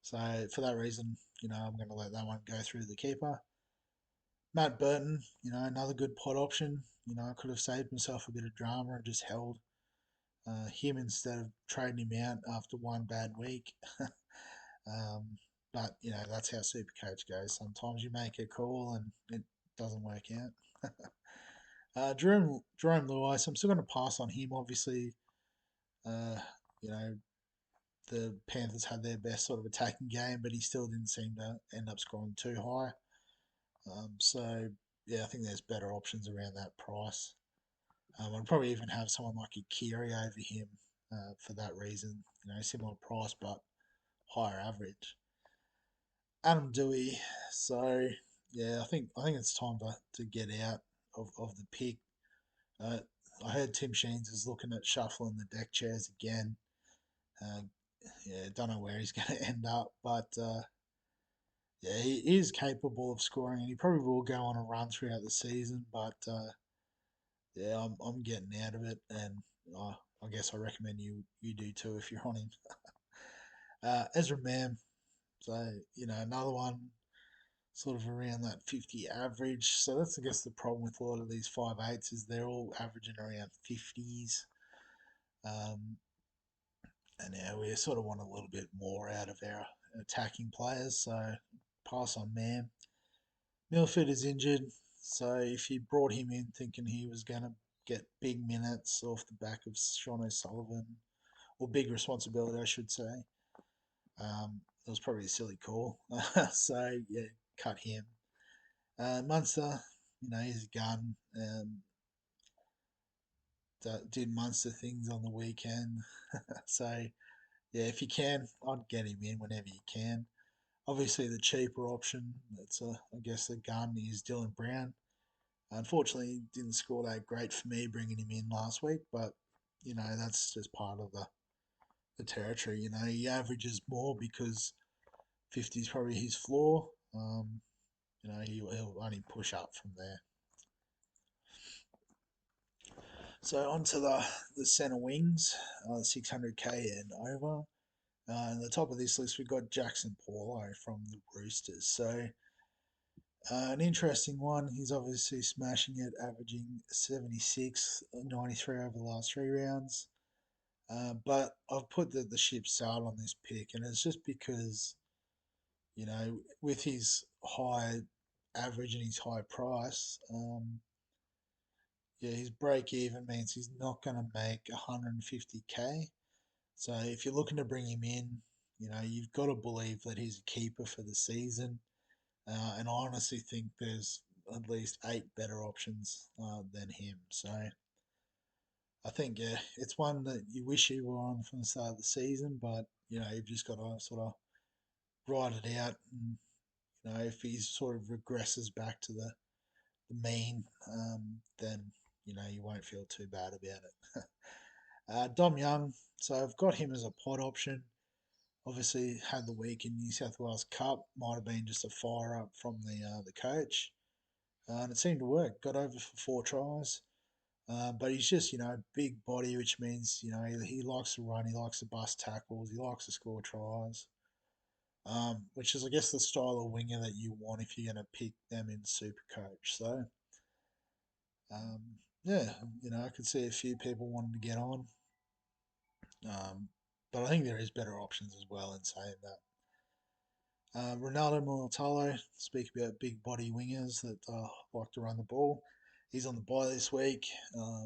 So for that reason, I'm going to let that one go through the keeper. Matt Burton, another good pod option. I could have saved myself a bit of drama and just held him instead of trading him out after one bad week. But that's how Supercoach goes. Sometimes you make a call and it doesn't work out. Jerome Lewis, I'm still going to pass on him. Obviously, uh, you know the Panthers had their best sort of attacking game, but he still didn't seem to end up scoring too high. So yeah, I think there's better options around that price. I'd probably even have someone like a Kiri over him for that reason. Similar price but higher average. Adam Dewey. So yeah, I think it's time to get out of the pick. Uh, I heard Tim Sheens is looking at shuffling the deck chairs again. Uh, yeah, don't know where he's going to end up, but yeah, he is capable of scoring, and he probably will go on a run throughout the season. But yeah, I'm getting out of it, and I guess I recommend you do too if you're on him. Ezra Mam, so another one sort of around that 50 average. So that's, I guess, the problem with a lot of these 5/8s is they're all averaging around 50s. Um, and yeah, we sort of want a little bit more out of our attacking players. So pass on man. Milford is injured, so if you brought him in thinking he was going to get big minutes off the back of Sean O'Sullivan, or big responsibility, I should say, it was probably a silly call. So yeah, cut him. Munster, he's a gun. Did Munster things on the weekend. So yeah, if you can, I'd get him in whenever you can. Obviously, the cheaper option, I guess the gun is Dylan Brown. Unfortunately, he didn't score that great for me bringing him in last week, but that's just part of the territory. He averages more because 50 is probably his floor. He'll only push up from there. So onto the centre wings, 600k and over. At the top of this list, we've got Jackson Paulo from the Roosters. So an interesting one. He's obviously smashing it, averaging 76, 93 over the last 3 rounds. But I've put the ship sailed on this pick, and it's just because, with his high average and his high price, yeah, his break even means he's not going to make 150k. So if you're looking to bring him in, you've got to believe that he's a keeper for the season. And I honestly think there's at least 8 better options than him. So I think, yeah, it's one that you wish you were on from the start of the season, but, you've just got to sort of ride it out. And, if he sort of regresses back to the mean, then, you won't feel too bad about it. Dom Young, so I've got him as a pod option. Obviously, had the week in New South Wales Cup, might have been just a fire up from the coach, and it seemed to work. Got over for 4 tries, but he's just big body, which means he likes to run, he likes to bust tackles, he likes to score tries, which is I guess the style of winger that you want if you're going to pick them in SuperCoach. So um, yeah, I could see a few people wanting to get on. But I think there is better options as well in saying that. Ronaldo Mulatalo, speak about big body wingers that like to run the ball. He's on the bye this week.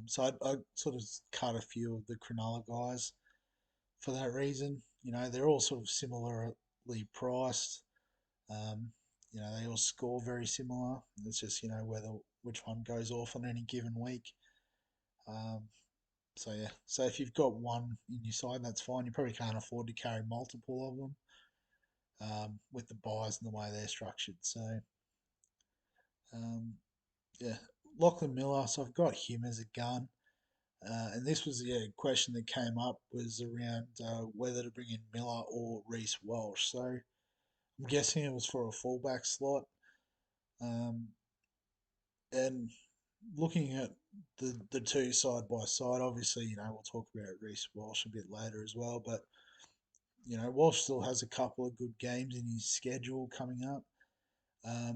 So I sort of cut a few of the Cronulla guys for that reason. They're all sort of similarly priced. Um, they all score very similar. It's just, whether which one goes off on any given week. Um, so yeah, so if you've got one in your side, that's fine. You probably can't afford to carry multiple of them with the buys and the way they're structured. So um, yeah, Lachlan Miller. So I've got him as a gun, and this was a question that came up was around whether to bring in Miller or Reece Walsh. So I'm guessing it was for a fullback slot, um, and looking at the two side by side, obviously, we'll talk about Reece Walsh a bit later as well, but Walsh still has a couple of good games in his schedule coming up.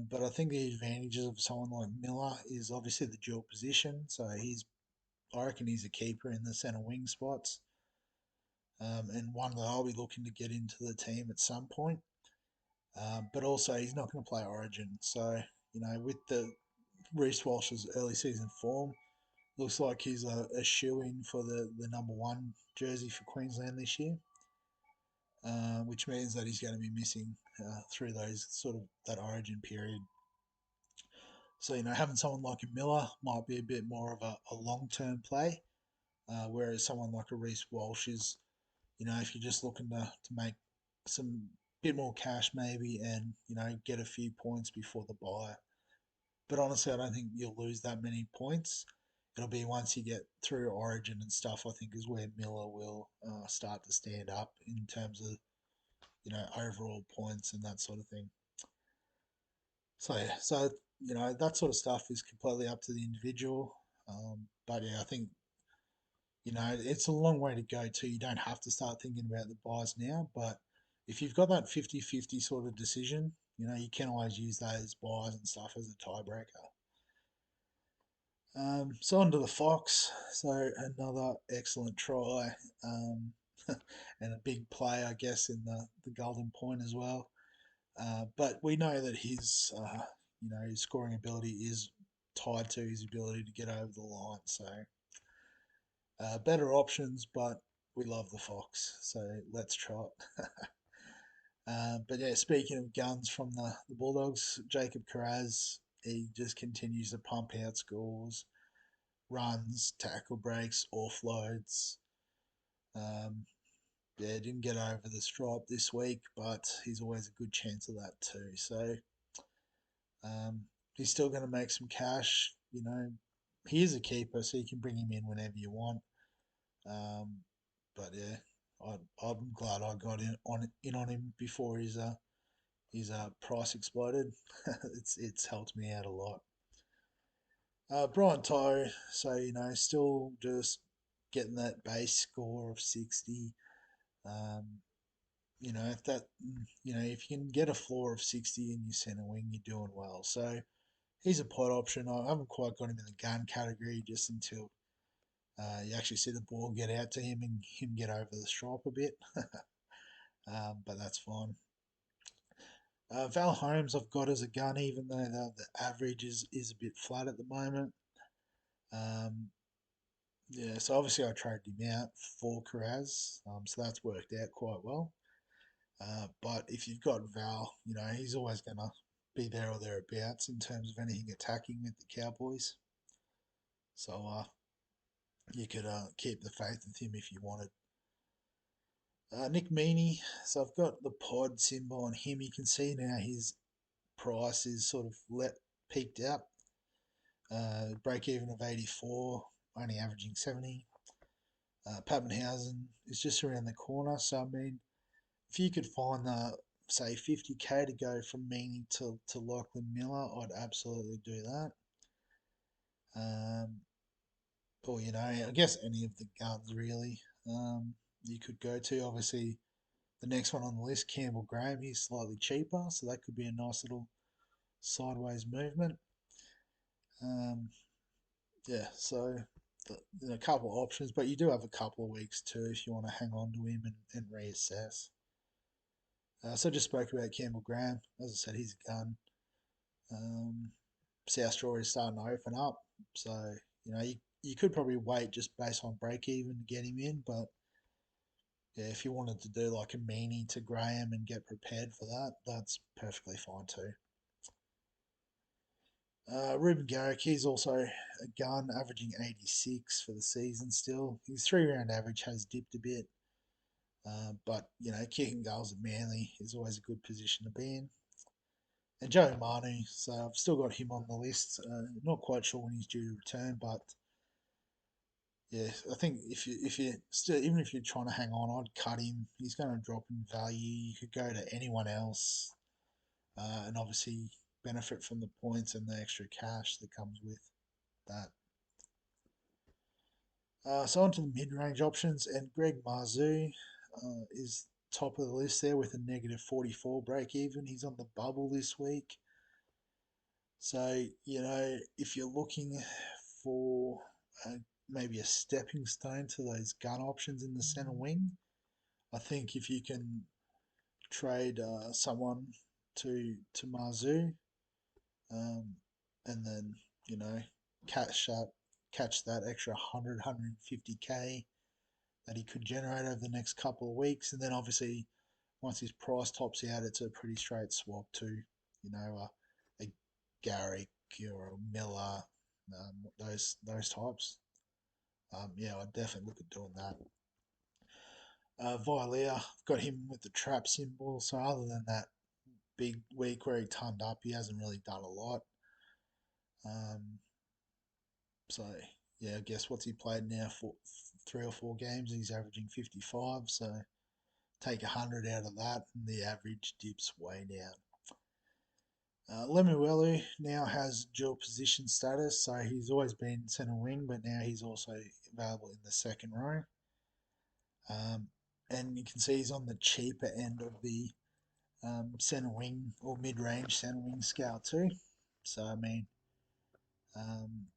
But I think the advantages of someone like Miller is obviously the dual position. So I reckon he's a keeper in the centre wing spots, and one that I'll be looking to get into the team at some point. But also, he's not going to play Origin. So, with the Reece Walsh's early season form, looks like he's a shoe in for the number one jersey for Queensland this year, which means that he's going to be missing through those sort of that Origin period. So, having someone like a Miller might be a bit more of a long term play, whereas someone like a Reece Walsh is, if you're just looking to make some bit more cash maybe and, get a few points before the buy. But honestly, I don't think you'll lose that many points. It'll be once you get through Origin and stuff, I think, is where Miller will start to stand up in terms of, overall points and that sort of thing. So yeah, so that sort of stuff is completely up to the individual. But yeah, I think it's a long way to go too. You don't have to start thinking about the buys now, but if you've got that 50-50 sort of decision, you can always use those buys and stuff as a tiebreaker. So on to the Fox. So another excellent try, um, and a big play, I guess, in the Golden Point as well. But we know that his scoring ability is tied to his ability to get over the line. So better options, but we love the Fox. So let's try it. But yeah, speaking of guns from the Bulldogs, Jacob Carraz, he just continues to pump out scores, runs, tackle breaks, offloads. Um, yeah, didn't get over the stripe this week, but he's always a good chance of that too. So um, he's still going to make some cash. He is a keeper, so you can bring him in whenever you want. Um, but yeah, I'm glad I got in on him before his price exploded. It's helped me out a lot. Brian Toe, so still just getting that base score of 60. Um, if if you can get a floor of 60 in your centre wing, you're doing well. So he's a pot option. I haven't quite got him in the gun category just until you actually see the ball get out to him and him get over the stripe a bit. But that's fine. Val Holmes I've got as a gun, even though the average is a bit flat at the moment. Um, yeah, so obviously I traded him out for Carraz, so that's worked out quite well. But if you've got Val, he's always going to be there or thereabouts in terms of anything attacking with the Cowboys. So you could keep the faith with him if you wanted. Nick Meaney, so I've got the pod symbol on him. You can see now his price is sort of peaked out. Break even of 84, only averaging 70. Pappenhausen is just around the corner. So, I mean, if you could find say 50k to go from Meaney to Lachlan Miller, I'd absolutely do that. Um, or, I guess any of the guns really you could go to. Obviously, the next one on the list, Campbell Graham, he's slightly cheaper, so that could be a nice little sideways movement. Yeah, so a couple of options, but you do have a couple of weeks too if you want to hang on to him and reassess. So I just spoke about Campbell Graham. As I said, he's a gun. South Shore is starting to open up, so you could probably wait just based on break even to get him in, but yeah, if you wanted to do like a meanie to Graham and get prepared for that, that's perfectly fine too. Ruben Garrick, he's also a gun, averaging 86 for the season still. His 3 round average has dipped a bit, but kicking goals at Manly is always a good position to be in. And Joe Manu, so I've still got him on the list. Not quite sure when he's due to return, but yeah, I think if you still, even if you're trying to hang on, I'd cut him. He's going to drop in value. You could go to anyone else, and obviously benefit from the points and the extra cash that comes with that. So on to the mid-range options, and Greg Marzou is top of the list there with a negative 44 break even. He's on the bubble this week. So, if you're looking for maybe a stepping stone to those gun options in the centre wing, I think if you can trade someone to Marzou, um, and then, you know, catch up, catch that extra 150k that he could generate over the next couple of weeks. And then obviously, once his price tops out, it's a pretty straight swap to, a Garrick or a Miller, those types. Yeah, I'd definitely look at doing that. Vilea, I've got him with the trap symbol. So other than that big week where he turned up, he hasn't really done a lot. Um, so yeah, I guess what's he played now for 3 or 4 games? He's averaging 55. So take 100 out of that, and the average dips way down. Lemuelu now has dual position status, so he's always been centre wing, but now he's also available in the second row. And you can see he's on the cheaper end of the centre wing or mid range centre wing scale too. So, I mean,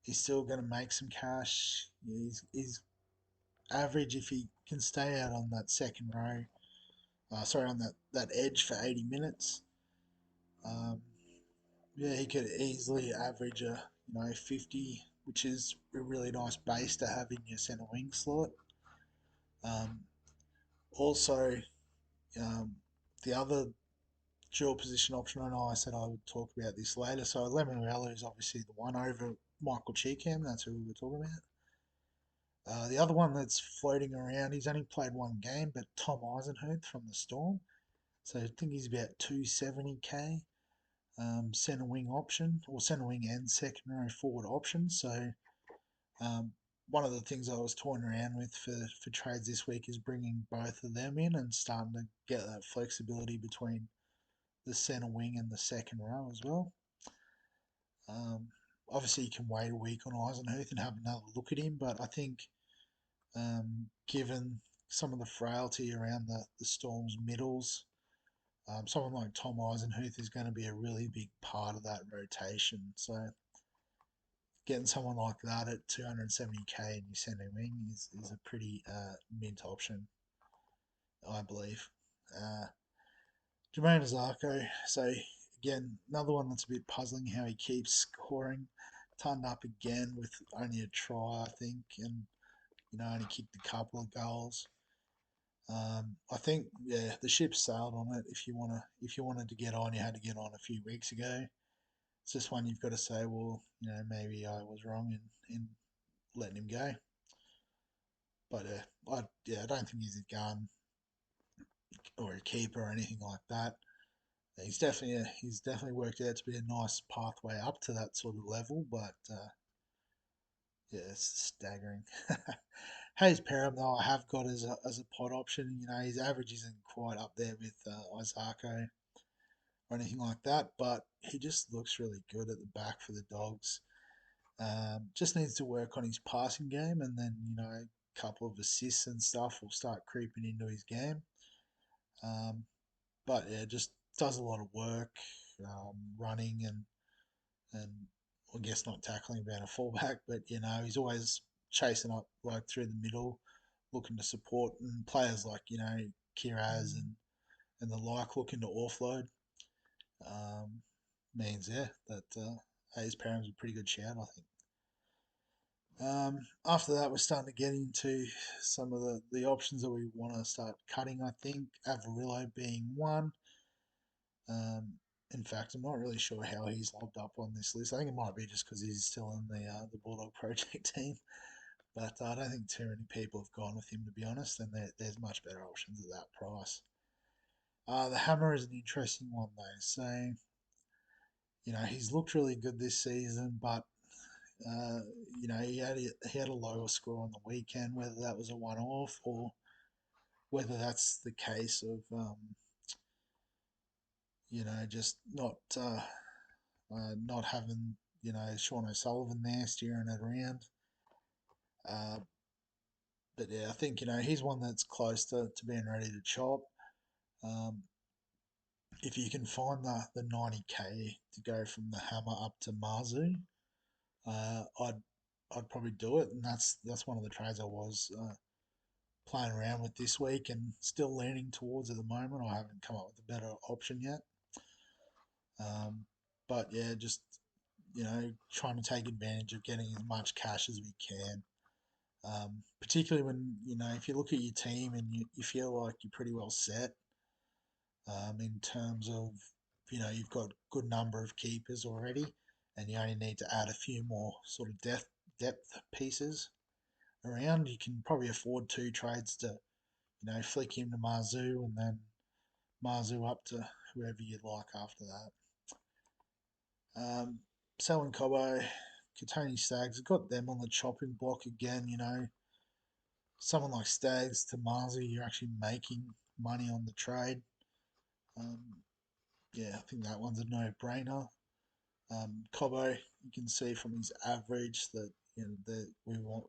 He's still going to make some cash. He's average if he can stay out on that second row. Sorry, on that edge for 80 minutes. Um, yeah, he could easily average a 50, which is a really nice base to have in your centre wing slot. Um, Also, um, the other dual position option, I know I said I would talk about this later. So Lemuel is obviously the one over Michael Cheekham. That's who we were talking about. The other one that's floating around, he's only played one game, but Tom Eisenhuth from the Storm. So I think he's about 270k. Centre wing option, or centre wing and second row forward option. So um, one of the things I was toying around with for trades this week is bringing both of them in and starting to get that flexibility between the centre wing and the second row as well. Um, Obviously, you can wait a week on Eisenhuth and have another look at him, but I think given some of the frailty around the Storm's middles, someone like Tom Eisenhuth is going to be a really big part of that rotation. So getting someone like that at 270k in your centre wing is a pretty mint option, I believe. Uh, Jermaine Zarko, so again, another one that's a bit puzzling how he keeps scoring. Turned up again with only a try, I think, and only kicked a couple of goals. I think the ship sailed on it. If you wanted to get on, you had to get on a few weeks ago. It's just one you've got to say, well, maybe I was wrong in letting him go. But I don't think he's a gun or a keeper or anything like that. He's definitely worked out to be a nice pathway up to that sort of level, but yeah, it's staggering. Hayes Perham, though, I have got as a pod option. His average isn't quite up there with Isako or anything like that, but he just looks really good at the back for the Dogs. Just needs to work on his passing game, and then a couple of assists and stuff will start creeping into his game. But yeah, just does a lot of work, running and I guess not tackling being a fullback, but he's always chasing up like through the middle, looking to support, and players like Kiraz and the like looking to offload. Um, Means that Hayes Perham's a pretty good shout, I think. After that, we're starting to get into some of the options that we want to start cutting. I think Avarillo being one. Um, in fact, I'm not really sure how he's lobbed up on this list. I think it might be just because he's still in the Bulldog Project team. But I don't think too many people have gone with him, to be honest, and there's much better options at that price. The Hammer is an interesting one, though. So, he's looked really good this season, but, uh, he had a lower score on the weekend, whether that was a one off or whether that's the case of, just not having Sean O'Sullivan there steering it around. Uh, but yeah, I think he's one that's close to being ready to chop. Um, if you can find the 90k to go from the Hammer up to Marzu, I'd probably do it, and that's one of the trades I was playing around with this week and still leaning towards at the moment. I haven't come up with a better option yet. But yeah, just trying to take advantage of getting as much cash as we can. Particularly when if you look at your team and you feel like you're pretty well set in terms of you've got a good number of keepers already, and you only need to add a few more sort of depth pieces around. You can probably afford two trades to flick him to Marzu and then Marzu up to whoever you'd like after that. Selling Cobo, Katoni Staggs, got them on the chopping block again. Someone like Staggs to Marzi, you're actually making money on the trade. Um, yeah, I think that one's a no-brainer. Cobo, you can see from his average that that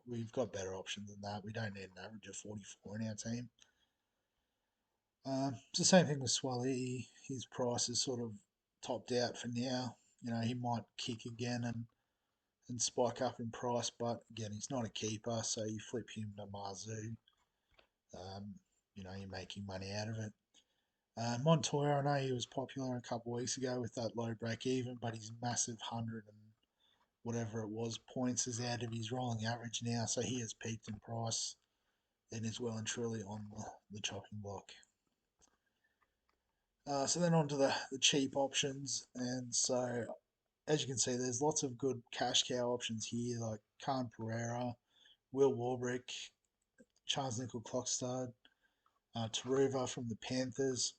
we've got better options than that. We don't need an average of 44 in our team. It's the same thing with Swally. His price is sort of topped out for now. He might kick again and spike up in price. But again, he's not a keeper, so you flip him to Marzu. Um, you're making money out of it. Montoya, I know he was popular a couple of weeks ago with that low break even, but his massive 100 and whatever it was points is out of his rolling average now, so he has peaked in price and is well and truly on the chopping block. So then on to the cheap options, and so as you can see, there's lots of good cash cow options here, like Khan Pereira, Will Warbrick, Charles Nickel Clockstad, Taruva from the Panthers.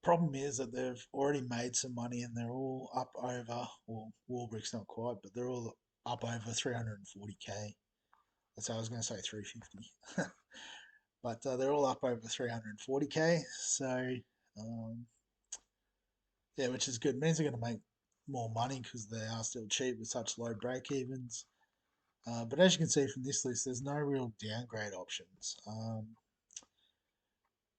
Problem is that they've already made some money and they're all up over, well, Warbrick's not quite, but they're all up over 340k. That's how I was going to say 350. But they're all up over 340k. So, um, yeah, which is good. It means they're going to make more money because they are still cheap with such low break evens. But as you can see from this list, there's no real downgrade options.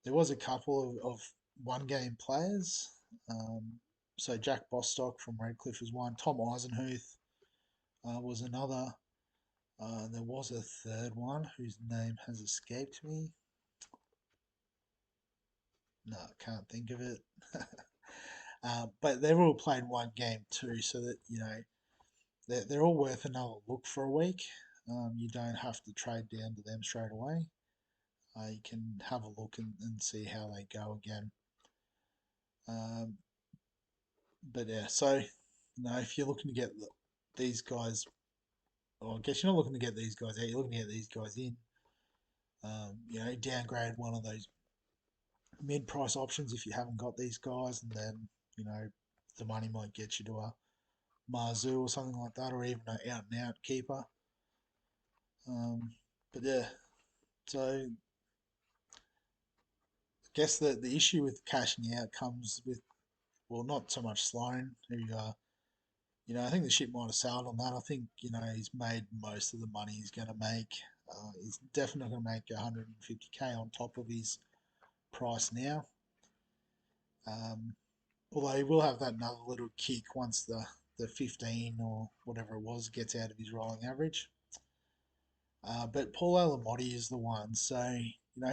There was a couple of one game players. Um, so Jack Bostock from Redcliffe was one. Tom Eisenhuth was another. There was a third one whose name has escaped me. No, I can't think of it. But they've all played one game too, so that they're all worth another look for a week. You don't have to trade down to them straight away. You can have a look and see how they go again. Um, but yeah, so if you're looking to get these guys, or I guess you're not looking to get these guys out, you're looking to get these guys in. Downgrade one of those mid-price options if you haven't got these guys, and then the money might get you to a Marzu or something like that, or even an out-and-out keeper. But yeah, so I guess the issue with cashing out comes with, well, not so much Sloan, who I think the ship might have sailed on that. I think he's made most of the money he's going to make. He's definitely going to make 150k on top of his price now. Although he will have that another little kick once the 15 or whatever it was gets out of his rolling average. But Paul Alamotti is the one. So,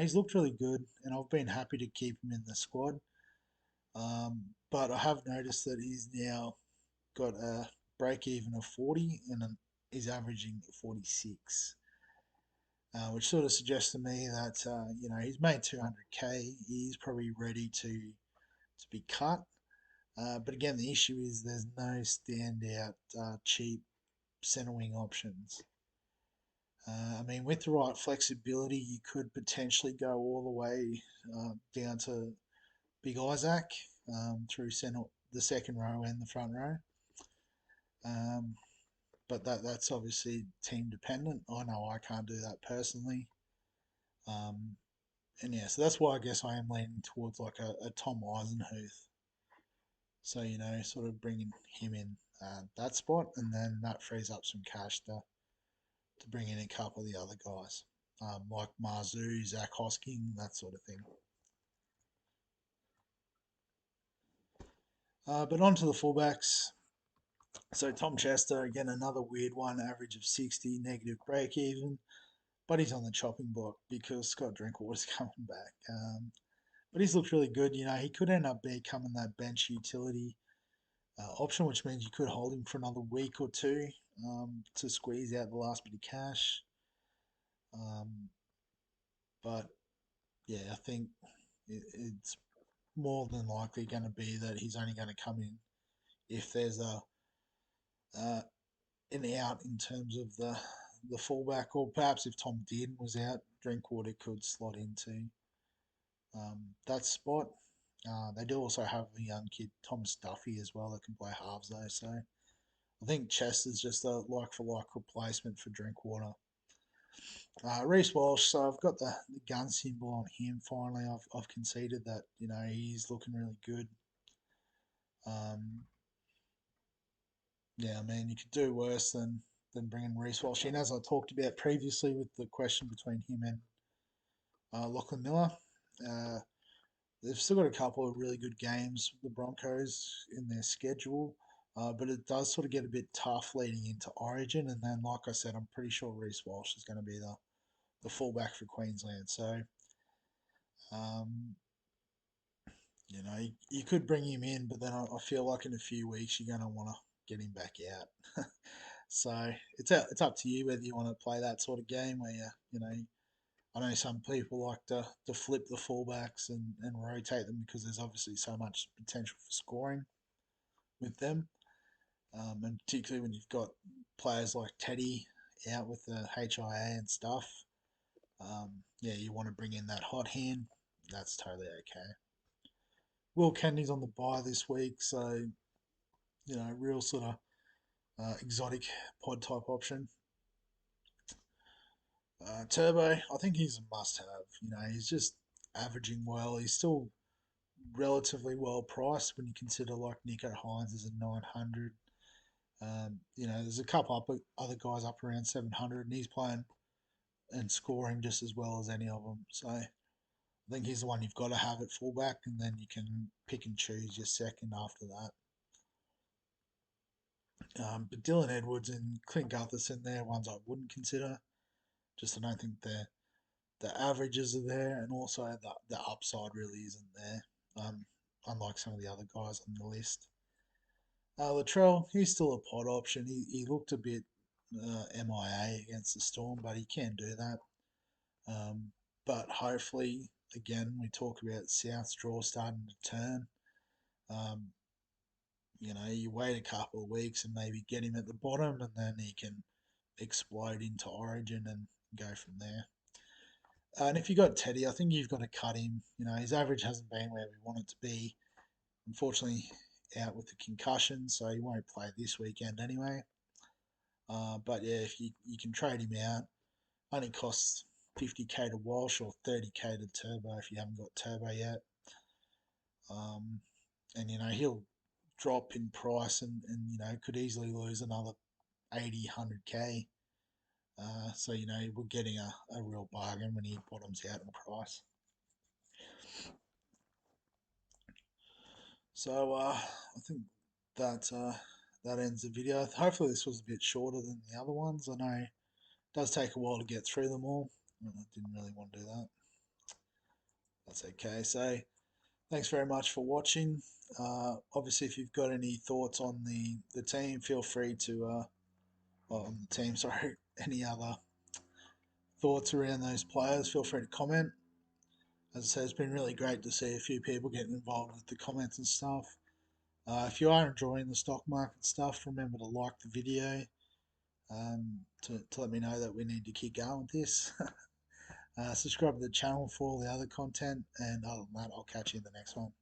he's looked really good, and I've been happy to keep him in the squad. But I have noticed that he's now got a break even of 40 and he's averaging 46, which sort of suggests to me that, he's made 200k. He's probably ready to be cut. But again, the issue is there's no standout cheap centre wing options. I mean, with the right flexibility, you could potentially go all the way down to Big Isaac through the second row and the front row. Um, but that's obviously team dependent. I know I can't do that personally. Um, and yeah, so that's why I guess I am leaning towards like a Tom Eisenhuth. So, sort of bringing him in that spot, and then that frees up some cash to bring in a couple of the other guys, like Marzu, Zach Hosking, that sort of thing. But on to the fullbacks. So Tom Chester, again, another weird one, average of 60, negative break even, but he's on the chopping block because Scott Drinkwater's coming back. But he's looked really good. He could end up becoming that bench utility option, which means you could hold him for another week or two to squeeze out the last bit of cash. But yeah, I think it's more than likely going to be that he's only going to come in if there's uh, an out in terms of the fullback, or perhaps if Tom Dearden was out, Drinkwater could slot into that spot. They do also have a young kid, Tom Stuffy, as well, that can play halves though. So I think Chester's just a like for like replacement for Drinkwater. Reece Walsh, so I've got the gun symbol on him finally. I've conceded that, he's looking really good. Um, yeah, I mean, you could do worse than bringing Reece Walsh in, as I talked about previously with the question between him and Lachlan Miller. They've still got a couple of really good games, the Broncos, in their schedule. But it does sort of get a bit tough leading into Origin, and then, like I said, I'm pretty sure Reece Walsh is going to be the fullback for Queensland. So, um, you could bring him in, but then I feel like in a few weeks you're going to want to get him back out. So it's up to you whether you want to play that sort of game where I know some people like to flip the fullbacks and rotate them because there's obviously so much potential for scoring with them. And particularly when you've got players like Teddy out with the HIA and stuff, yeah, you want to bring in that hot hand. That's totally okay. Will Kennedy's on the bye this week, so real sort of exotic pod type option. Turbo, I think he's a must have. He's just averaging well. He's still relatively well priced when you consider like Nico Hines is a 900. There's a couple other guys up around 700, and he's playing and scoring just as well as any of them. So I think he's the one you've got to have at fullback, and then you can pick and choose your second after that. But Dylan Edwards and Clint Gutherson, they're ones I wouldn't consider. Just I don't think the averages are there, and also the upside really isn't there. Unlike some of the other guys on the list. Latrell, he's still a pod option. He looked a bit MIA against the Storm, but he can do that. But hopefully, again, we talk about South's draw starting to turn. Um, you wait a couple of weeks and maybe get him at the bottom, and then he can explode into Origin and go from there. And if you got Teddy, I think you've got to cut him. His average hasn't been where we want it to be. Unfortunately, out with the concussion, so he won't play this weekend anyway. But yeah, if you can trade him out, only costs 50k to Walsh or 30k to Turbo if you haven't got Turbo yet. And he'll drop in price and could easily lose another 80, 100k. So we're getting a real bargain when he bottoms out in price. So I think that that ends the video. Hopefully this was a bit shorter than the other ones. I know it does take a while to get through them all. I didn't really want to do that. That's okay. So thanks very much for watching. Obviously, if you've got any thoughts on the team, feel free to on the team. Sorry, any other thoughts around those players, feel free to comment. As I said, it's been really great to see a few people getting involved with the comments and stuff. If you are enjoying the stock market stuff, remember to like the video to let me know that we need to keep going with this. Subscribe to the channel for all the other content, and other than that, I'll catch you in the next one.